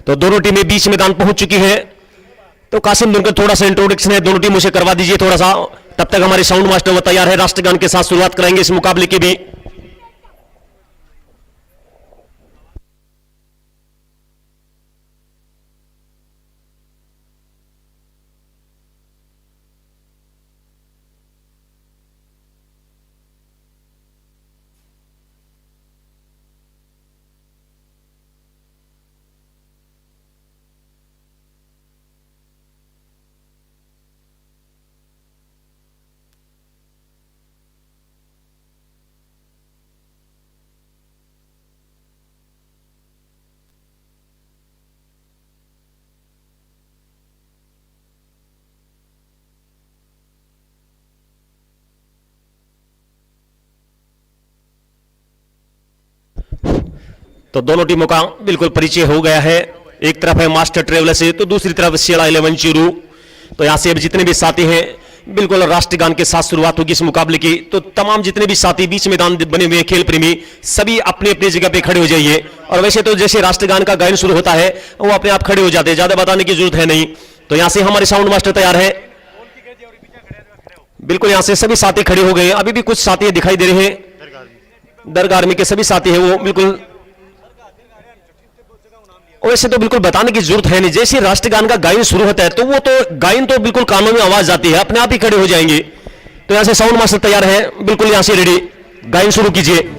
तो दोनों टीमें बीच मैदान पहुंच चुकी है। तो कासिम दुनकर थोड़ा सा इंट्रोडक्शन है दोनों टीमों से करवा दीजिए थोड़ा सा, तब तक हमारे साउंड मास्टर वो तैयार है, राष्ट्रगान के साथ शुरुआत करेंगे इस मुकाबले की भी। तो दोनों टीमों का बिल्कुल परिचय हो गया है। एक तरफ है मास्टर ट्रेवलर्स से, तो दूसरी तरफ शेला 11 चूरू। तो यहां से अब जितने भी साथी हैं बिल्कुल राष्ट्रगान के साथ शुरुआत होगी इस मुकाबले की। तो तमाम जितने भी साथी बीच मैदान बने हुए खेल प्रेमी सभी अपनी अपनी जगह पे खड़े हो जाइए। और वैसे तो जैसे राष्ट्रगान का गायन शुरू होता है वो अपने आप खड़े हो जाते हैं, ज्यादा बताने की जरूरत है नहीं। तो यहां से हमारे साउंड मास्टर तैयार है, बिल्कुल यहां से सभी साथी खड़े हो गए। अभी भी कुछ साथी दिखाई दे रहे हैं, दरगाह आर्मी के सभी साथी है वो बिल्कुल, वैसे तो बिल्कुल बताने की जरूरत है नहीं। जैसे राष्ट्रगान का गायन शुरू होता है तो वो तो गायन तो बिल्कुल कानों में आवाज आती है, अपने आप ही खड़े हो जाएंगे। तो यहां से साउंड मास्टर तैयार है, बिल्कुल यहां से रेडी, गायन शुरू कीजिए।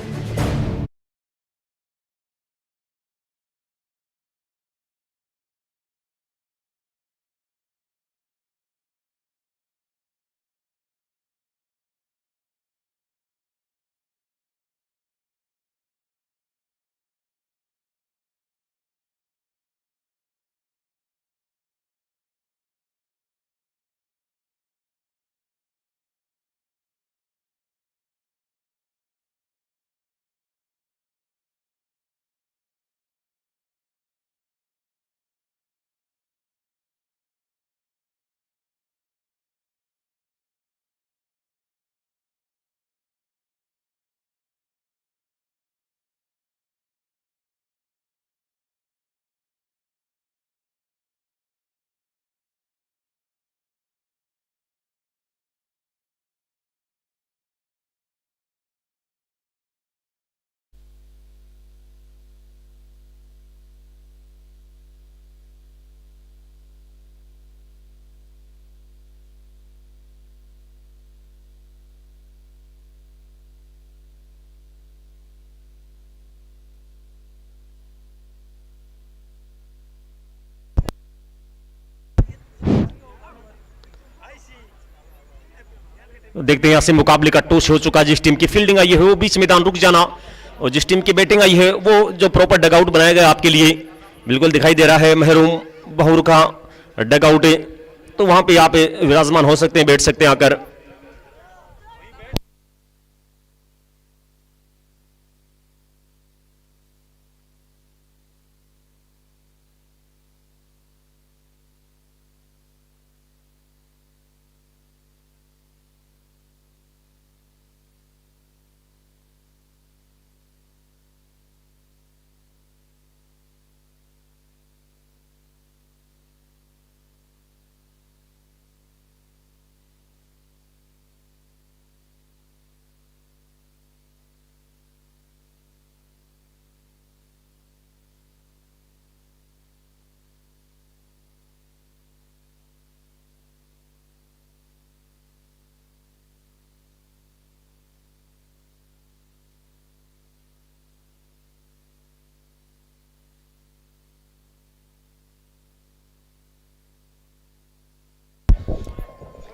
देखते हैं यहां से मुकाबले का टॉस हो चुका है। जिस टीम की फील्डिंग आई है वो बीच मैदान रुक जाना, और जिस टीम की बैटिंग आई है वो जो प्रॉपर डगआउट बनाया गया आपके लिए बिल्कुल दिखाई दे रहा है, महरूम बहुर का डगआउट है। तो वहां पे आप विराजमान हो सकते हैं, बैठ सकते हैं आकर।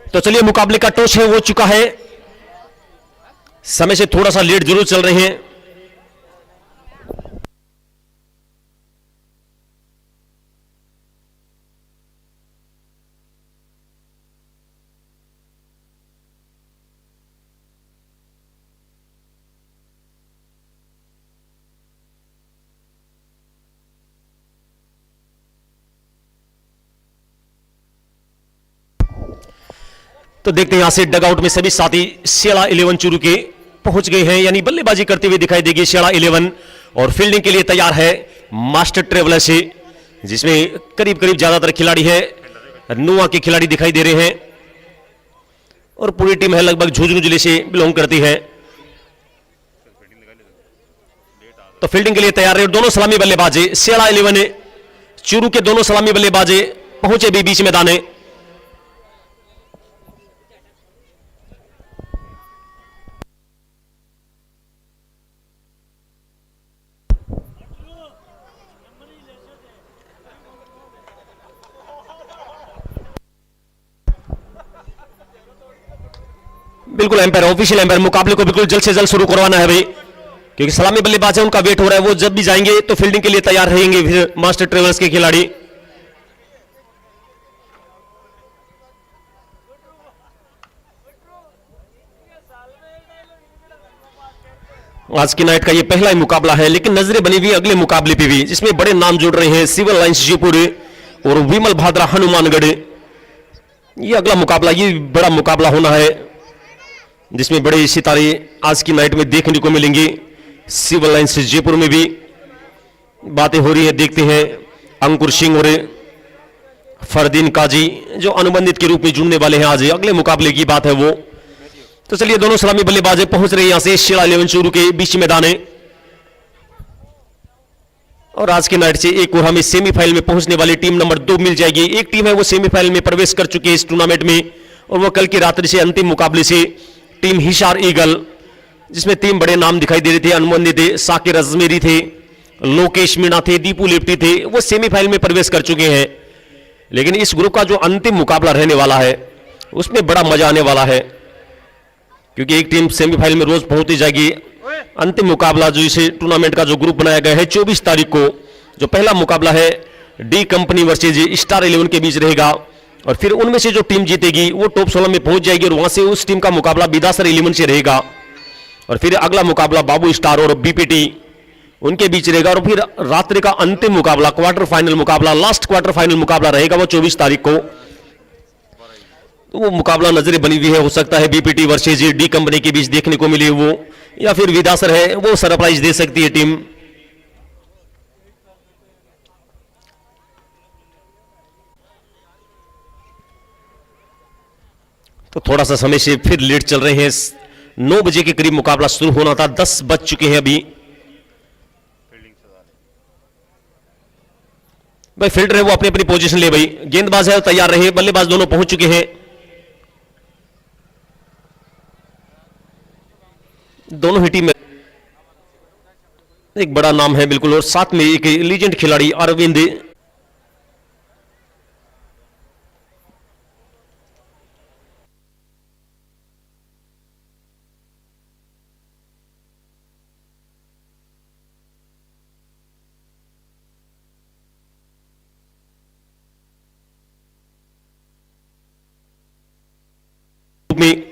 तो चलिए मुकाबले का टॉस है हो चुका है, समय से थोड़ा सा लेट जरूर चल रहे हैं। तो देखते हैं यहां से डगआउट में सभी साथी शेला 11 चूरू के पहुंच गए हैं, यानी बल्लेबाजी करते हुए दिखाई देगी शेला 11, और फील्डिंग के लिए तैयार है मास्टर ट्रेवलर से। जिसमें करीब करीब ज्यादातर खिलाड़ी है नुआ के खिलाड़ी दिखाई दे रहे हैं और पूरी टीम है लगभग झुंझुनू जिले से बिलोंग करती है। तो फील्डिंग के लिए तैयार है। दोनों सलामी बल्लेबाजी सेड़ा 11 चूरू के दोनों सलामी बल्लेबाजी पहुंचे भी बीच मैदान में। बिल्कुल एम्पायर ऑफिशियल एम्पायर मुकाबले को बिल्कुल जल्द से जल्द शुरू करवाना है भाई, क्योंकि सलामी बल्लेबाज है उनका वेट हो रहा है। वो जब भी जाएंगे तो फील्डिंग के लिए तैयार रहेंगे फिर मास्टर ट्रेवल्स के खिलाड़ी। आज की नाइट का ये पहला ही मुकाबला है, लेकिन नजरें बनी हुई अगले मुकाबले पे भी, जिसमें बड़े नाम जुड़ रहे हैं। सिविल लाइंस जयपुर और विमल भाद्रा हनुमानगढ़। ये अगला मुकाबला, ये बड़ा मुकाबला होना है, जिसमें बड़े सितारे आज की नाइट में देखने को मिलेंगे। सिविल लाइंस जयपुर में भी बातें हो रही है, देखते हैं। अंकुर सिंह और फरदीन काजी जो अनुबंधित के रूप में जुड़ने वाले हैं आज अगले मुकाबले की बात है वो। तो चलिए दोनों सलामी बल्लेबाज पहुंच रहे हैं यहां से शेड़ा 11 चूरू के बीच मैदान है। और आज की नाइट से एक और हमें सेमीफाइनल में पहुंचने वाली टीम नंबर 2 मिल जाएगी। एक टीम है वो सेमीफाइनल में प्रवेश कर चुकी है इस टूर्नामेंट में, और वो कल की रात्रि से अंतिम मुकाबले से टीम हिसार ईगल, जिसमें 3 बड़े नाम दिखाई दे रहे थे। अनुबंधित थे, साकिर अजमेरी थे, लोकेश मीणा थे, दीपू लेप्टी थे, वो सेमीफाइनल में प्रवेश कर चुके हैं। लेकिन इस ग्रुप का जो अंतिम मुकाबला रहने वाला है उसमें बड़ा मजा आने वाला है, क्योंकि एक टीम सेमीफाइनल में रोज पहुंचती जाएगी। अंतिम मुकाबला जो इसे टूर्नामेंट का जो ग्रुप बनाया गया है 24 तारीख को जो पहला मुकाबला है डी कंपनी वर्सेज स्टार 11 के बीच रहेगा, और फिर उनमें से जो टीम जीतेगी वो टॉप 16 में पहुंच जाएगी, और वहां से उस टीम का मुकाबला बिदासर 11 से रहेगा। और फिर अगला मुकाबला बाबू स्टार और बीपीटी उनके बीच रहेगा, और फिर रात्रि का अंतिम मुकाबला क्वार्टर फाइनल मुकाबला, लास्ट क्वार्टर फाइनल मुकाबला रहेगा वो 24 तारीख को। तो वो मुकाबला नजरें बनी हुई है, हो सकता है बीपीटी वर्सेज डी कंपनी के बीच देखने को मिले वो, या फिर विदासर है वो सरप्राइज दे सकती है टीम। तो थोड़ा सा समय से फिर लेट चल रहे हैं। 9 बजे के करीब मुकाबला शुरू होना था, 10 बज चुके हैं अभी। भाई फील्डर है वो अपनी अपनी पोजीशन ले भाई, गेंदबाज है तैयार रहे, बल्लेबाज दोनों पहुंच चुके हैं। दोनों ही टीम में एक बड़ा नाम है बिल्कुल, और साथ में एक लीजेंड खिलाड़ी अरविंद। में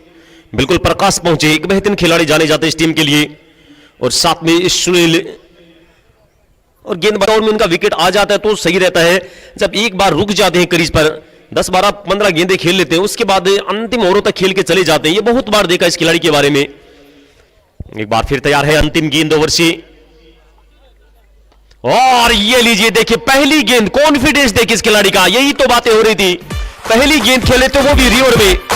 बिल्कुल प्रकाश पहुंचे, एक बेहतरीन खिलाड़ी जाने जाते इस टीम के लिए, और साथ में सुनील। और गेंदबाज में उनका विकेट आ जाता है तो सही रहता है, जब एक बार रुक जाते हैं क्रीज पर 10 12 15 गेंदें खेल लेते हैं, उसके बाद अंतिम ओवरों तक खेल के चले जाते हैं। ये बहुत बार देखा इस खिलाड़ी के बारे में। एक बार फिर तैयार है अंतिम गेंद ओवर से, और ये लीजिए देखिए पहली गेंद, कॉन्फिडेंस देखिए इस खिलाड़ी का। यही तो बातें हो रही थी, पहली गेंद खेले तो वो भी रिवर में।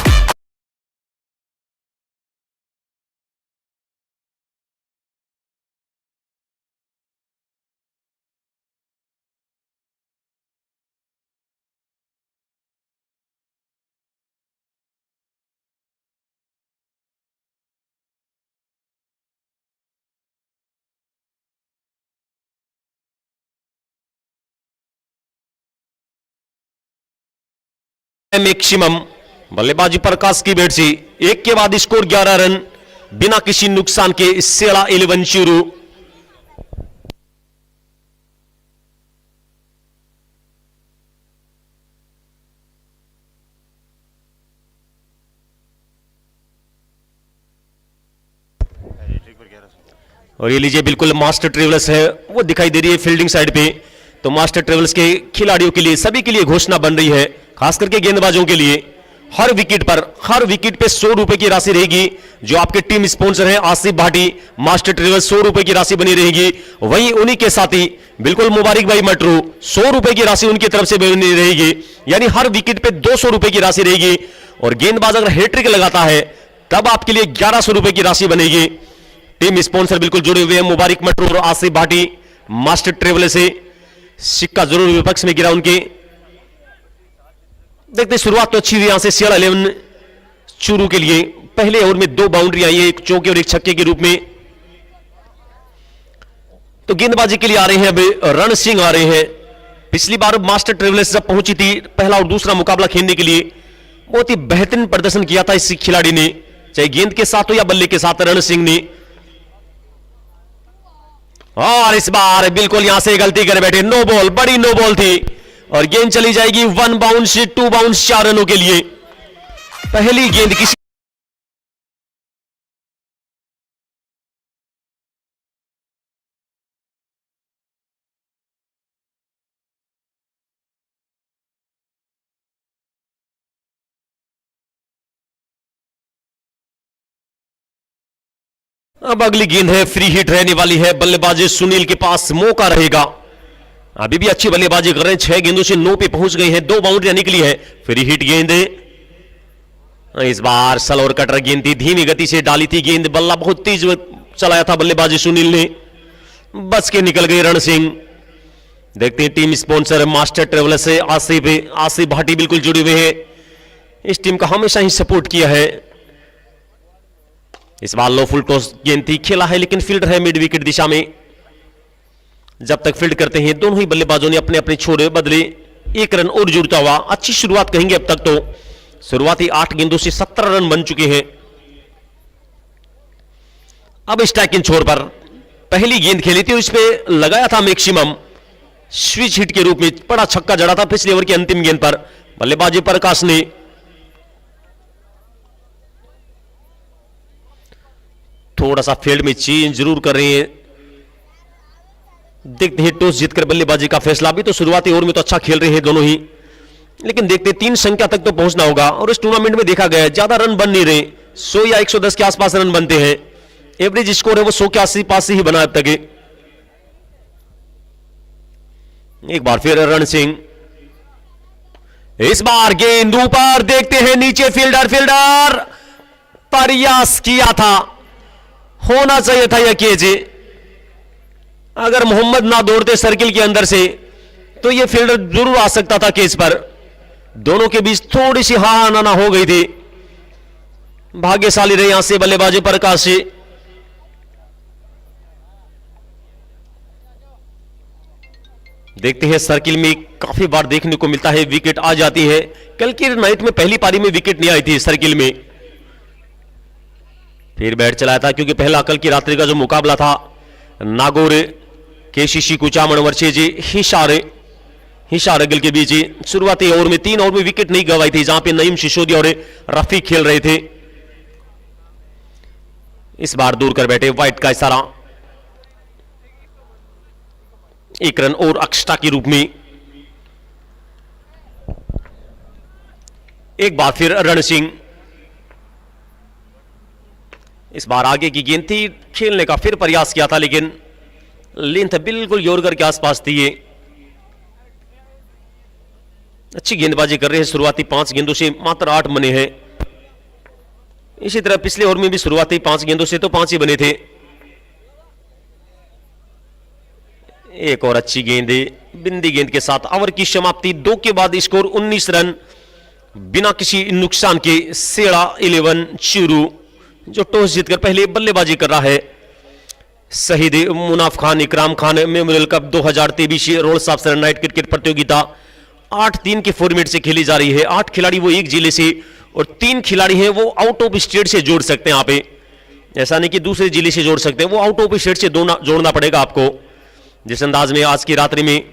मैक्सिमम बल्लेबाजी प्रकाश की बैट से एक के बाद स्कोर 11 रन बिना किसी नुकसान के शेड़ा 11 चूरू। और ये लीजिए बिल्कुल मास्टर ट्रेवल्स है वो दिखाई दे रही है फील्डिंग साइड पे। तो मास्टर ट्रेवल्स के खिलाड़ियों के लिए, सभी के लिए घोषणा बन रही है, खास करके गेंदबाजों के लिए। हर विकेट पे 100 रुपए की राशि रहेगी। जो आपके टीम स्पॉन्सर हैं आसिफ भाटी मास्टर ट्रेवल्स, 100 रुपए की राशि बनी रहेगी। वहीं उन्हीं के साथी बिल्कुल मुबारक भाई मटरू, 100 रुपए की राशि उनकी तरफ से बनी रहेगी। यानी हर विकेट पे 200 रुपए की राशि रहेगी। और गेंदबाज अगर हैट्रिक लगाता है तब आपके लिए 1100 रुपए की राशि बनेगी। टीम स्पॉन्सर बिल्कुल जुड़े हुए हैं मुबारक मटरू और आसिफ भाटी मास्टर ट्रेवल से। सिक्का जरूर विपक्ष में गिरा उनके। देखते शुरुआत तो अच्छी हुई यहां से सियाड़ा 11 चूरू के लिए। पहले ओवर में 2 बाउंड्री आई है, एक चौके और एक छक्के के रूप में। तो गेंदबाजी के लिए आ रहे हैं अब रण सिंह आ रहे हैं। पिछली बार मास्टर ट्रेवल्स जब पहुंची थी पहला और दूसरा मुकाबला खेलने के लिए, बहुत ही बेहतरीन प्रदर्शन किया था इस खिलाड़ी ने, चाहे गेंद के साथ हो या बल्ले के साथ। रण सिंह ने और इस बार बिल्कुल यहां से गलती कर बैठे। नो बॉल, बड़ी नो बॉल थी और गेंद चली जाएगी 1 बाउंस 2 बाउंस 4 रनों के लिए। पहली गेंद किसी अब अगली गेंद है, फ्री हिट रहने वाली है। बल्लेबाजी सुनील के पास मौका रहेगा। अभी भी अच्छी बल्लेबाजी कर रहे हैं, 6 गेंदों से 9 पे पहुंच गए हैं, 2 बाउंड्रियां निकली है। फ्री हिट गेंद इस बार स्लोअर कटर गेंद थी, धीमी गति से डाली थी गेंद, बल्ला बहुत तेज चलाया था बल्लेबाजी सुनील ने, बच के निकल गए रण सिंह। देखते हैं टीम स्पॉन्सर मास्टर ट्रेवलर से आसिफ भाटी बिल्कुल जुड़े हुए हैं। इस टीम का हमेशा ही सपोर्ट किया है। इस बार लो फुल टॉस गेंद थी, खेला है लेकिन फील्डर है मिड विकेट दिशा में। जब तक फील्ड करते हैं दोनों ही बल्लेबाजों ने अपने अपने छोरे बदले, 1 रन और जुड़ता हुआ। अच्छी शुरुआत कहेंगे अब तक तो। शुरुआती 8 गेंदों से 17 रन बन चुके हैं। अब स्ट्राइकिंग छोर पर पहली गेंद खेली थी और इस पे लगाया था मैक्सिमम स्विच हिट के रूप में, बड़ा छक्का जड़ा था पिछले ओवर की अंतिम गेंद पर। बल्लेबाजी प्रकाश ने थोड़ा सा फील्ड में चेंज जरूर कर रहे हैं। देखते हैं टॉस जीतकर बल्लेबाजी का फैसला। अभी तो शुरुआती ओवर में तो अच्छा खेल रहे हैं दोनों ही, लेकिन देखते 3 संख्या तक तो पहुंचना होगा। और इस टूर्नामेंट में देखा गया है ज्यादा रन बन नहीं रहे, 100 या 110 के आसपास रन बनते हैं। एवरेज स्कोर है वो 100 के आसपास ही बना अब तक। एक बार फिर रण सिंह, इस बार गेंद ऊपर, देखते हैं नीचे फील्डर प्रयास किया था, होना चाहिए था यह केज। अगर मोहम्मद ना दौड़ते सर्किल के अंदर से तो यह फील्डर जरूर आ सकता था केज पर। दोनों के बीच थोड़ी सी हा ना हो गई थी। भाग्यशाली रहे यहां से बल्लेबाजी प्रकाश से। देखते हैं सर्किल में काफी बार देखने को मिलता है विकेट आ जाती है। कल की नाइट में पहली पारी में विकेट नहीं आई थी सर्किल में, फिर बैट चलाया था क्योंकि पहला कल की रात्रि का जो मुकाबला था नागौर केसीसी कुचामन वर्सेज हिसार के बीच शुरुआती ओवर में 3 ओवर में विकेट नहीं गंवाई थी, जहां पे नईम सिसोदिया और रफीक खेल रहे थे। इस बार दूर कर बैठे, वाइट का इशारा, 1 रन और एक्स्ट्रा के रूप में। एक बार फिर रण सिंह, इस बार आगे की गेंद थी, खेलने का फिर प्रयास किया था लेकिन लेंथ बिल्कुल यॉर्कर के आसपास थी। ये अच्छी गेंदबाजी कर रहे हैं। शुरुआती 5 गेंदों से मात्र 8 बने हैं। इसी तरह पिछले ओवर में भी शुरुआती 5 गेंदों से तो 5 ही बने थे। एक और अच्छी गेंद, बिंदी गेंद के साथ ओवर की समाप्ति। 2 के बाद स्कोर 19 रन बिना किसी नुकसान के। सेड़ा 11 चूरू जो टॉस जीतकर पहले बल्लेबाजी कर रहा है। शहीद Munaf Khan Ikram Khan memorial cup 2023 rolls of night cricket प्रतियोगिता 8-3 के फॉर्मेट से खेली जा रही है। 8 खिलाड़ी वो एक जिले से और 3 खिलाड़ी हैं वो आउट ऑफ स्टेट से जोड़ सकते हैं। यहाँ पे ऐसा नहीं कि दूसरे जिले से जोड़ सकते हैं, वो आउट ऑफ स्टेट से जोड़ना पड़ेगा आपको। जिस अंदाज में आज की रात्रि में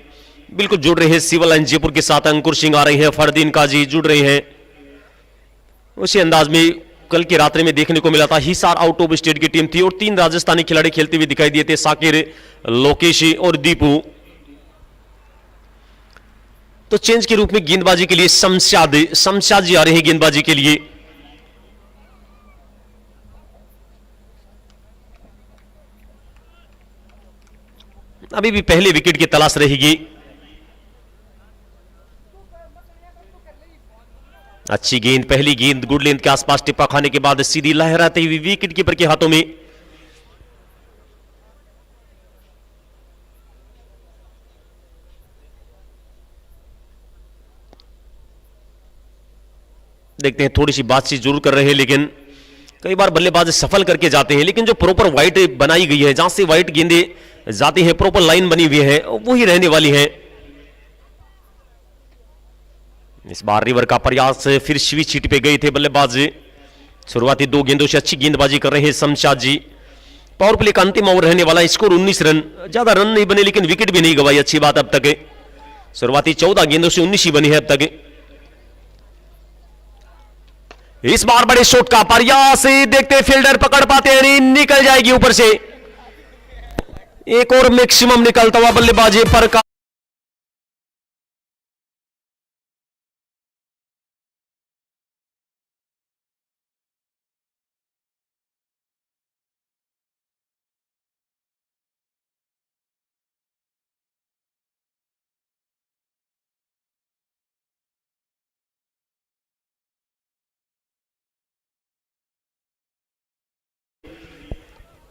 बिल्कुल जुड़ रहे हैं सिविल लाइन जयपुर के साथ अंकुर सिंह आ रहे हैं, फरदीन काजी जुड़ रहे हैं। उसी अंदाज में कल की रात्रि में देखने को मिला था। हिसार आउट ऑफ स्टेट की टीम थी और 3 राजस्थानी खिलाड़ी खेलते हुए दिखाई दिए थे, साकिर, लोकेश और दीपू। तो चेंज के रूप में गेंदबाजी के लिए शमशाद जी आ रहे हैं गेंदबाजी के लिए। अभी भी पहले विकेट की तलाश रहेगी। अच्छी गेंद, पहली गेंद गुड लेंथ के आसपास टिप्पा खाने के बाद सीधी लहराती हुई विकेट कीपर के हाथों में। देखते हैं, थोड़ी सी बातचीत जरूर कर रहे हैं, लेकिन कई बार बल्लेबाज सफल करके जाते हैं, लेकिन जो प्रॉपर वाइट बनाई गई है, जहां से वाइट गेंदे जाती हैं, प्रॉपर लाइन बनी हुई है, वही रहने वाली है। इस बार रिवर का प्रयास, फिर स्विच हिट पे गए थे बल्लेबाज। शुरुआती 2 गेंदों से अच्छी गेंदबाजी कर रहे हैं शमशाद जी। पावर प्ले का अंतिम ओवर रहने वाला, स्कोर 19 रन। ज्यादा रन नहीं बने, लेकिन विकेट भी नहीं गवाई, अच्छी बात अब तक। शुरुआती 14 गेंदों से 19 ही बनी है अब तक। इस बार बड़े शॉट का प्रयास, देखते फील्डर पकड़ पाते हैं नहीं, निकल जाएगी ऊपर से। एक और मैक्सिमम निकलता हुआ बल्लेबाजी पर का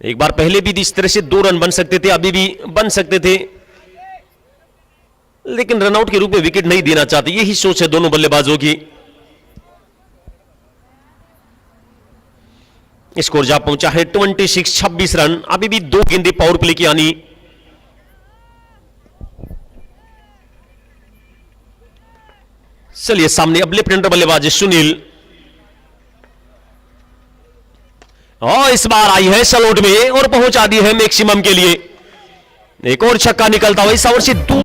एक बार पहले भी इस तरह से 2 रन बन सकते थे, अभी भी बन सकते थे, लेकिन रनआउट के रूप में विकेट नहीं देना चाहते, यही सोच है दोनों बल्लेबाजों की। स्कोर जा पहुंचा है 26 रन। अभी भी 2 गेंदें पावर प्ले की आनी। चलिए सामने अब लेफ्ट हैंडर बल्लेबाज सुनील, और इस बार आई है सलोट में और पहुंचा दी है मैक्सिमम के लिए। एक और छक्का निकलता हुआ इस ओवर से दूर।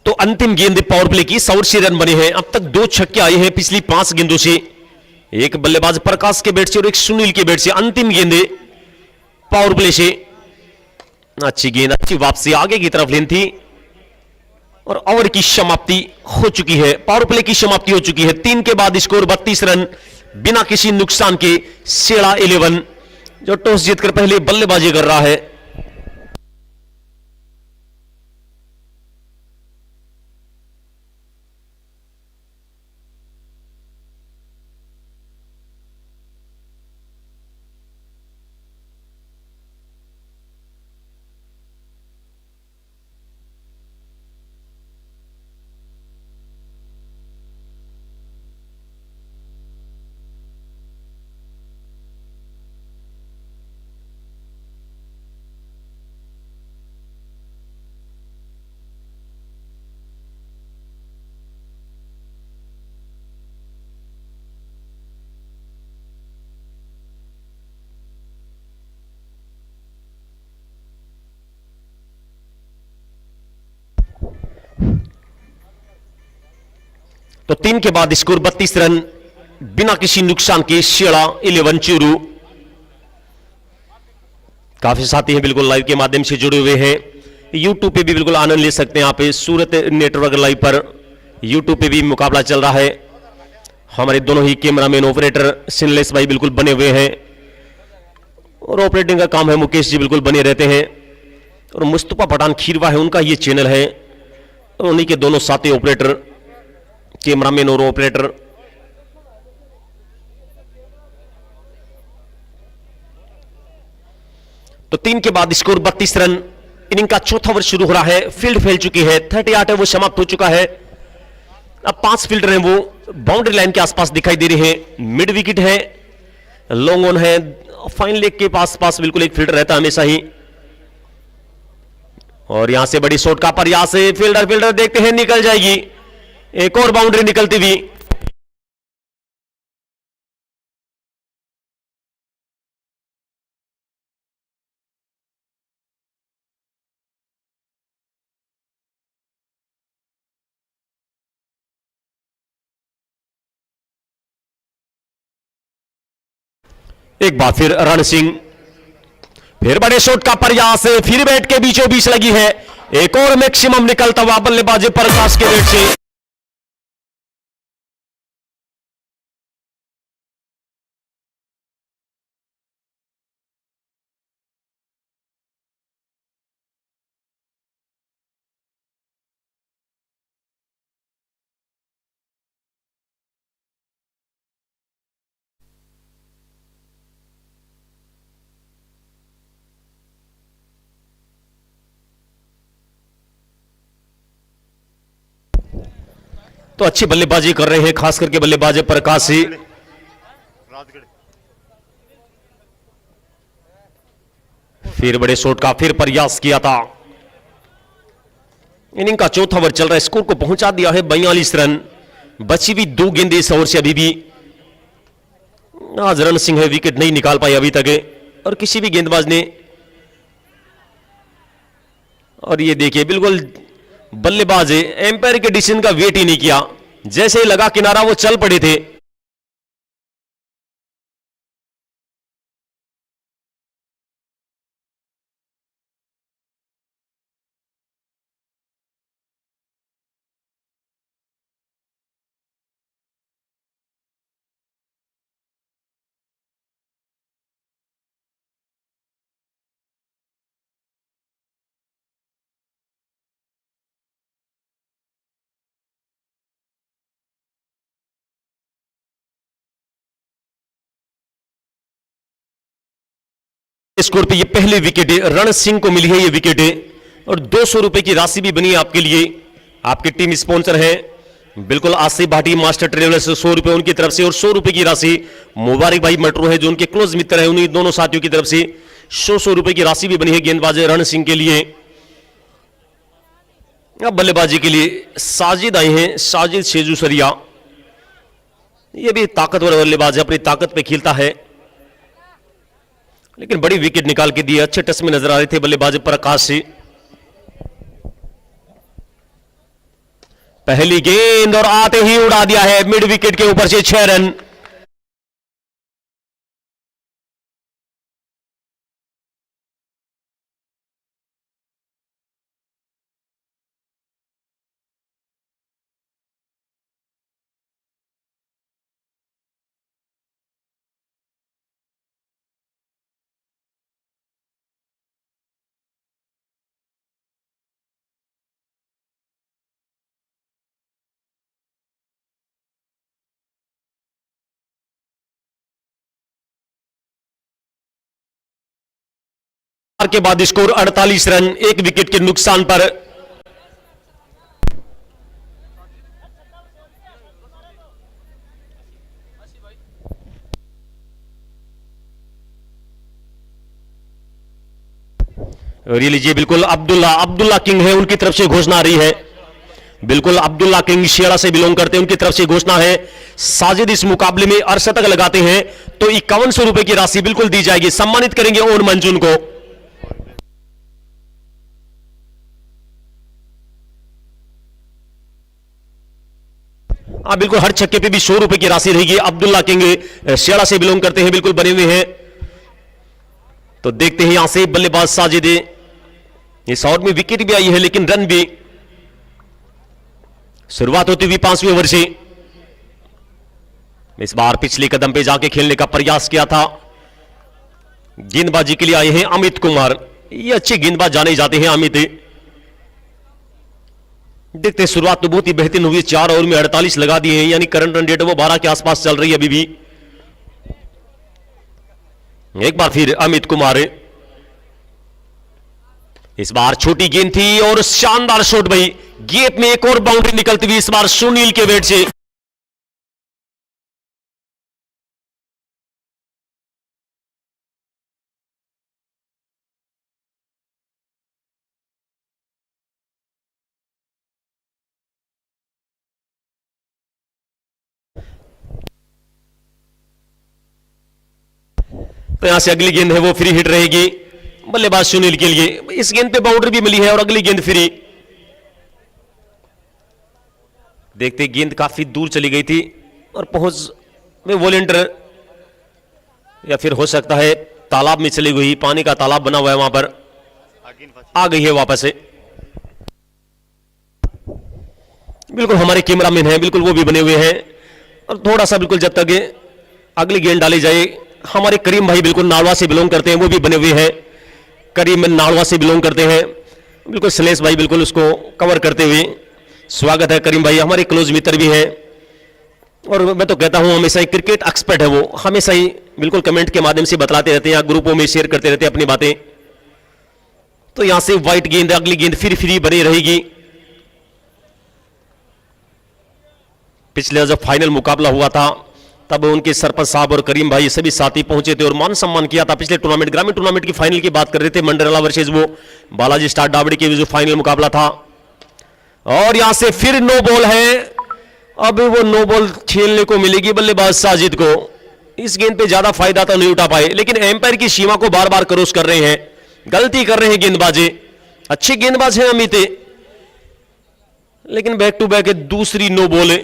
तो अंतिम गेंद पावर प्ले की 100 रन बने हैं। अब तक 2 छक्के आए हैं पिछली 5 गेंदों से, एक बल्लेबाज प्रकाश के बैट से और एक सुनील के बैट से। अंतिम गेंदे पावर प्ले से। अच्छी गेंद, अच्छी वापसी, आगे की तरफ लेन थी और ओवर की समाप्ति हो चुकी है, पावर प्ले की समाप्ति हो चुकी है। 3 के बाद स्कोर 32 रन बिना किसी नुकसान के। सेड़ा 11 जो टॉस जीतकर पहले बल्लेबाजी कर रहा है। तो 3 के बाद स्कोर 32 रन बिना किसी नुकसान के। शेड़ा 11 चूरू। काफी साथी हैं बिल्कुल लाइव के माध्यम से जुड़े हुए हैं, यूट्यूब पे भी बिल्कुल आनंद ले सकते हैं आप। सूरत नेटवर्क लाइव पर यूट्यूब पे भी मुकाबला चल रहा है। हमारे दोनों ही कैमरामैन ऑपरेटर सिनलेस भाई बिल्कुल बने हुए हैं और ऑपरेटिंग का काम है मुकेश जी बिल्कुल बने रहते हैं। और मुस्तफा पठान खीरवा है, उनका ये चैनल है, और उन्हीं के दोनों साथी ऑपरेटर, कैमरामैन और ऑपरेटर। तो 3 के बाद स्कोर 32 रन। इनिंग का चौथा ओवर शुरू हो रहा है। फील्ड फैल चुकी है, 38 है वो समाप्त हो चुका है। अब 5 फील्डर हैं, वो बाउंड्री लाइन के आसपास दिखाई दे रहे हैं। मिड विकेट है, लॉन्ग ऑन है, फाइन लेग के पास बिल्कुल एक फील्डर रहता है हमेशा ही। और यहां से बड़ी शॉट का प्रयास है, फील्डर देखते हैं निकल जाएगी। एक और बाउंड्री निकलती हुई। एक बार फिर रण सिंह, फिर बड़े शॉट का प्रयास, फिर बैट के बीचों बीच लगी है, एक और मैक्सिमम निकलता हुआ बल्लेबाजी प्रकाश के बैट से। तो अच्छी बल्लेबाजी कर रहे हैं, खास करके बल्लेबाज प्रकाश से। फिर बड़े शॉट का फिर प्रयास किया था। इनिंग का चौथा ओवर चल रहा है, स्कोर को पहुंचा दिया है 42 रन। बची हुई 2 गेंदें इस ओवर से अभी भी। आज रण सिंह है, विकेट नहीं निकाल पाए अभी तक, और किसी भी गेंदबाज ने। और ये देखिए बिल्कुल बल्लेबाज एम्पायर के डिसीजन का वेट ही नहीं किया, जैसे ही लगा किनारा वो चल पड़े थे। स्कोर पे ये पहली विकेट रण सिंह को मिली है, ये विकेट, और 200 रुपए की राशि भी बनी है आपके लिए। आपकी टीम स्पॉन्सर है बिल्कुल आसिफ भाटी मास्टर ट्रेवलर्स, 100 रुपए उनकी तरफ से, और 100 रुपए की राशि मुबारक भाई मेट्रो है जो उनके क्लोज मित्र है, उन्हीं दोनों साथियों की तरफ से 100 रुपए की राशि भी बनी है गेंदबाज रण सिंह के लिए। अब बल्लेबाजी के लिए साजिद आए हैं, साजिद शेजू सरिया। ये भी ताकतवर बल्लेबाज है, अपनी ताकत पे खेलता है, लेकिन बड़ी विकेट निकाल के दिए। अच्छे टच में नजर आ रहे थे बल्लेबाज प्रकाश से। पहली गेंद और आते ही उड़ा दिया है मिड विकेट के ऊपर से 6 रन। के बाद स्कोर 48 रन, 1 विकेट के नुकसान पर। और ये लीजिए बिल्कुल अब्दुल्ला किंग है, उनकी तरफ से घोषणा आ रही है। बिल्कुल अब्दुल्ला किंग शेड़ा से बिलोंग करते हैं, उनकी तरफ से घोषणा है। साजिद इस मुकाबले में अर्धशतक लगाते हैं तो 5100 रुपए की राशि बिल्कुल दी जाएगी, सम्मानित करेंगे ओन मंजून को। बिल्कुल हर छक्के पे भी 100 रुपए की राशि रहेगी। अब्दुल्ला किंग शेड़ा से बिलोंग करते हैं, बिल्कुल बने हुए हैं। तो देखते हैं यहां से बल्लेबाज साजिद, इस ओवर में विकेट भी आई है लेकिन रन भी। शुरुआत होती हुई 5वें ओवर से। इस बार पिछले कदम पे जाके खेलने का प्रयास किया था। गेंदबाजी के लिए आए हैं अमित कुमार, ये अच्छे गेंदबाज जाने जाते हैं अमित। देखते हैं, शुरुआत तो बहुत ही बेहतरीन हुई, 4 ओवर में 48 लगा दिए हैं, यानी करंट रन रेट वो 12 के आसपास चल रही है अभी भी। एक बार फिर अमित कुमार, इस बार छोटी गेंद थी और शानदार शॉट भाई, गैप में एक और बाउंड्री निकलती हुई इस बार सुनील के बैट से। तो यहां से अगली गेंद है वो फ्री हिट रहेगी बल्लेबाज सुनील के लिए। इस गेंद पे बाउंड्री भी मिली है और अगली गेंद फ्री। देखते गेंद काफी दूर चली गई थी और पहुंच में वॉलेंटियर, या फिर हो सकता है तालाब में चली गई, पानी का तालाब बना हुआ है वहां पर, आ गई है वापस से। बिल्कुल हमारे कैमरामैन हैं, बिल्कुल वो भी बने हुए हैं। और थोड़ा सा बिल्कुल जब तक अगली गेंद डाली जाए, हमारे करीम भाई बिल्कुल नाड़वा से बिलोंग करते हैं, वो भी बने हुए हैं। करीम नाड़वा से बिलोंग करते हैं, बिल्कुल सलेश भाई बिल्कुल उसको कवर करते हुए स्वागत है। करीम भाई हमारे क्लोज मित्र भी हैं, और मैं तो कहता हूं हमेशा ही क्रिकेट एक्सपर्ट है वो, हमेशा ही बिल्कुल कमेंट के माध्यम से बतलाते रहते हैं, ग्रुपों में शेयर करते रहते हैं अपनी बातें। तो यहां से व्हाइट गेंद, अगली गेंद फिर फ्री बनी रहेगी। पिछले जब फाइनल मुकाबला हुआ था तब उनके सरपंच साहब और करीम भाई सभी साथी पहुंचे थे और मान सम्मान किया था। पिछले टूर्नामेंट, ग्रामीण टूर्नामेंट की फाइनल की बात कर रहे थे, मंडरेला वर्सेस वो बालाजी स्टार डाबड़ी के जो फाइनल मुकाबला था। और यहां से फिर नो बॉल है। अब वो नो बॉल खेलने को मिलेगी बल्लेबाज साजिद को। इस गेंद पे ज्यादा फायदा तो नहीं उठा पाए, लेकिन एम्पायर की सीमा को बार बार क्रॉस कर रहे हैं, गलती कर रहे हैं गेंदबाजी। अच्छे गेंदबाज हैं अमित, लेकिन बैक टू बैक दूसरी नो बॉल।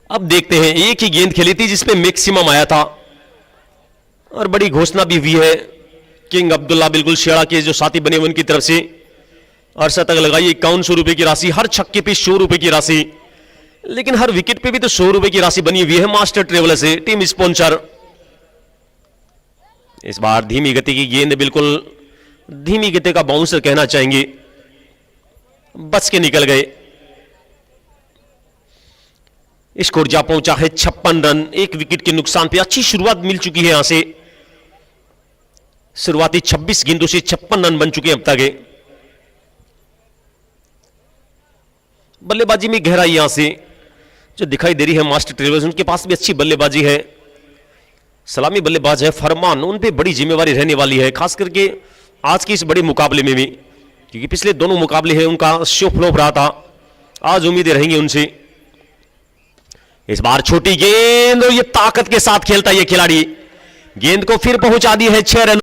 अब देखते हैं, एक ही गेंद खेली थी जिसपे मैक्सिमम आया था और बड़ी घोषणा भी हुई है किंग अब्दुल्ला बिल्कुल शेड़ा के जो साथी बने उनकी तरफ से। अरसा तक लगाई 5100 रुपए की राशि, हर छक्के पे 100 रुपए की राशि, लेकिन हर विकेट पे भी तो 100 रुपए की राशि बनी हुई है। मास्टर ट्रेवलर से टीम स्पॉन्सर। इस बार धीमी गति की गेंद, बिल्कुल धीमी गति का बाउंसर कहना चाहेंगे, बच के निकल गए। स्कोर जा पहुंचा है 56 रन, एक विकेट के नुकसान पे। अच्छी शुरुआत मिल चुकी है यहां से, शुरुआती 26 गेंदों से 56 रन बन चुके हैं अब तक। बल्लेबाजी में गहराई यहां से जो दिखाई दे रही है मास्टर ट्रेवल्स, उनके पास भी अच्छी बल्लेबाजी है। सलामी बल्लेबाज है फरमान, उन पे बड़ी जिम्मेवारी रहने वाली है, खास करके आज के इस बड़े मुकाबले में भी, क्योंकि पिछले दोनों मुकाबले हैं उनका शो फ्लॉप रहा था। आज उम्मीदें रहेंगी उनसे। इस बार छोटी गेंद, और ये ताकत के साथ खेलता है ये खिलाड़ी, गेंद को फिर पहुंचा दी है 6 रन।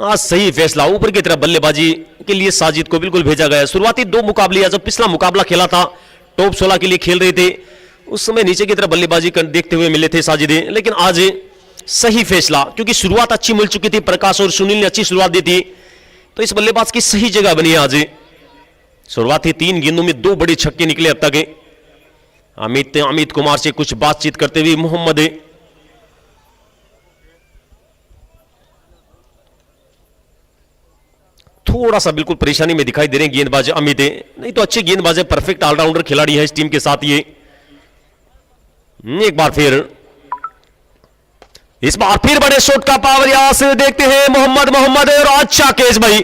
आज सही फैसला, ऊपर की तरफ बल्लेबाजी के लिए साजिद को बिल्कुल भेजा गया। शुरुआती 2 मुकाबले, जब पिछला मुकाबला खेला था टॉप 16 के लिए खेल रहे थे, उस समय नीचे की तरफ बल्लेबाजी देखते हुए मिले थे साजिदे, लेकिन आज सही फैसला, क्योंकि शुरुआत अच्छी मिल चुकी थी, प्रकाश और सुनील ने अच्छी शुरुआत दी थी, तो इस बल्लेबाज की सही जगह बनी है आज। शुरुआती 3 गेंदों में 2 बड़े छक्के निकले अब तक। अमित कुमार से कुछ बातचीत करते हुए मोहम्मद, थोड़ा सा बिल्कुल परेशानी में दिखाई दे रहे हैं गेंदबाज अमित, नहीं तो अच्छे गेंदबाज है, परफेक्ट ऑलराउंडर खिलाड़ी है इस टीम के साथ ये। एक बार फिर, इस बार फिर बड़े शॉट का पावर यहां से देखते हैं मोहम्मद, और अच्छा कैच भाई,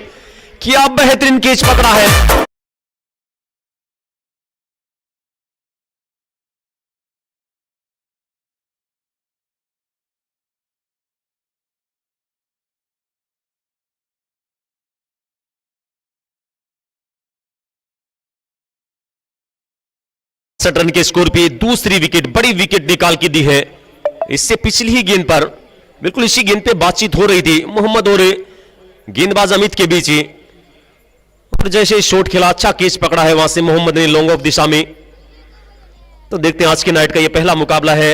क्या बेहतरीन कैच पकड़ा है। रन के स्कोर पे दूसरी विकेट, बड़ी विकेट निकाल के दी है। इससे पिछली ही गेंद पर, बिल्कुल इसी गेंद पे बातचीत हो रही थी मोहम्मद और गेंदबाज अमित के बीच, और जैसे शॉट खेला, अच्छा कैच पकड़ा है वहां से मोहम्मद ने लॉन्ग ऑफ दिशा में। तो देखते हैं आज के नाइट का ये पहला मुकाबला है।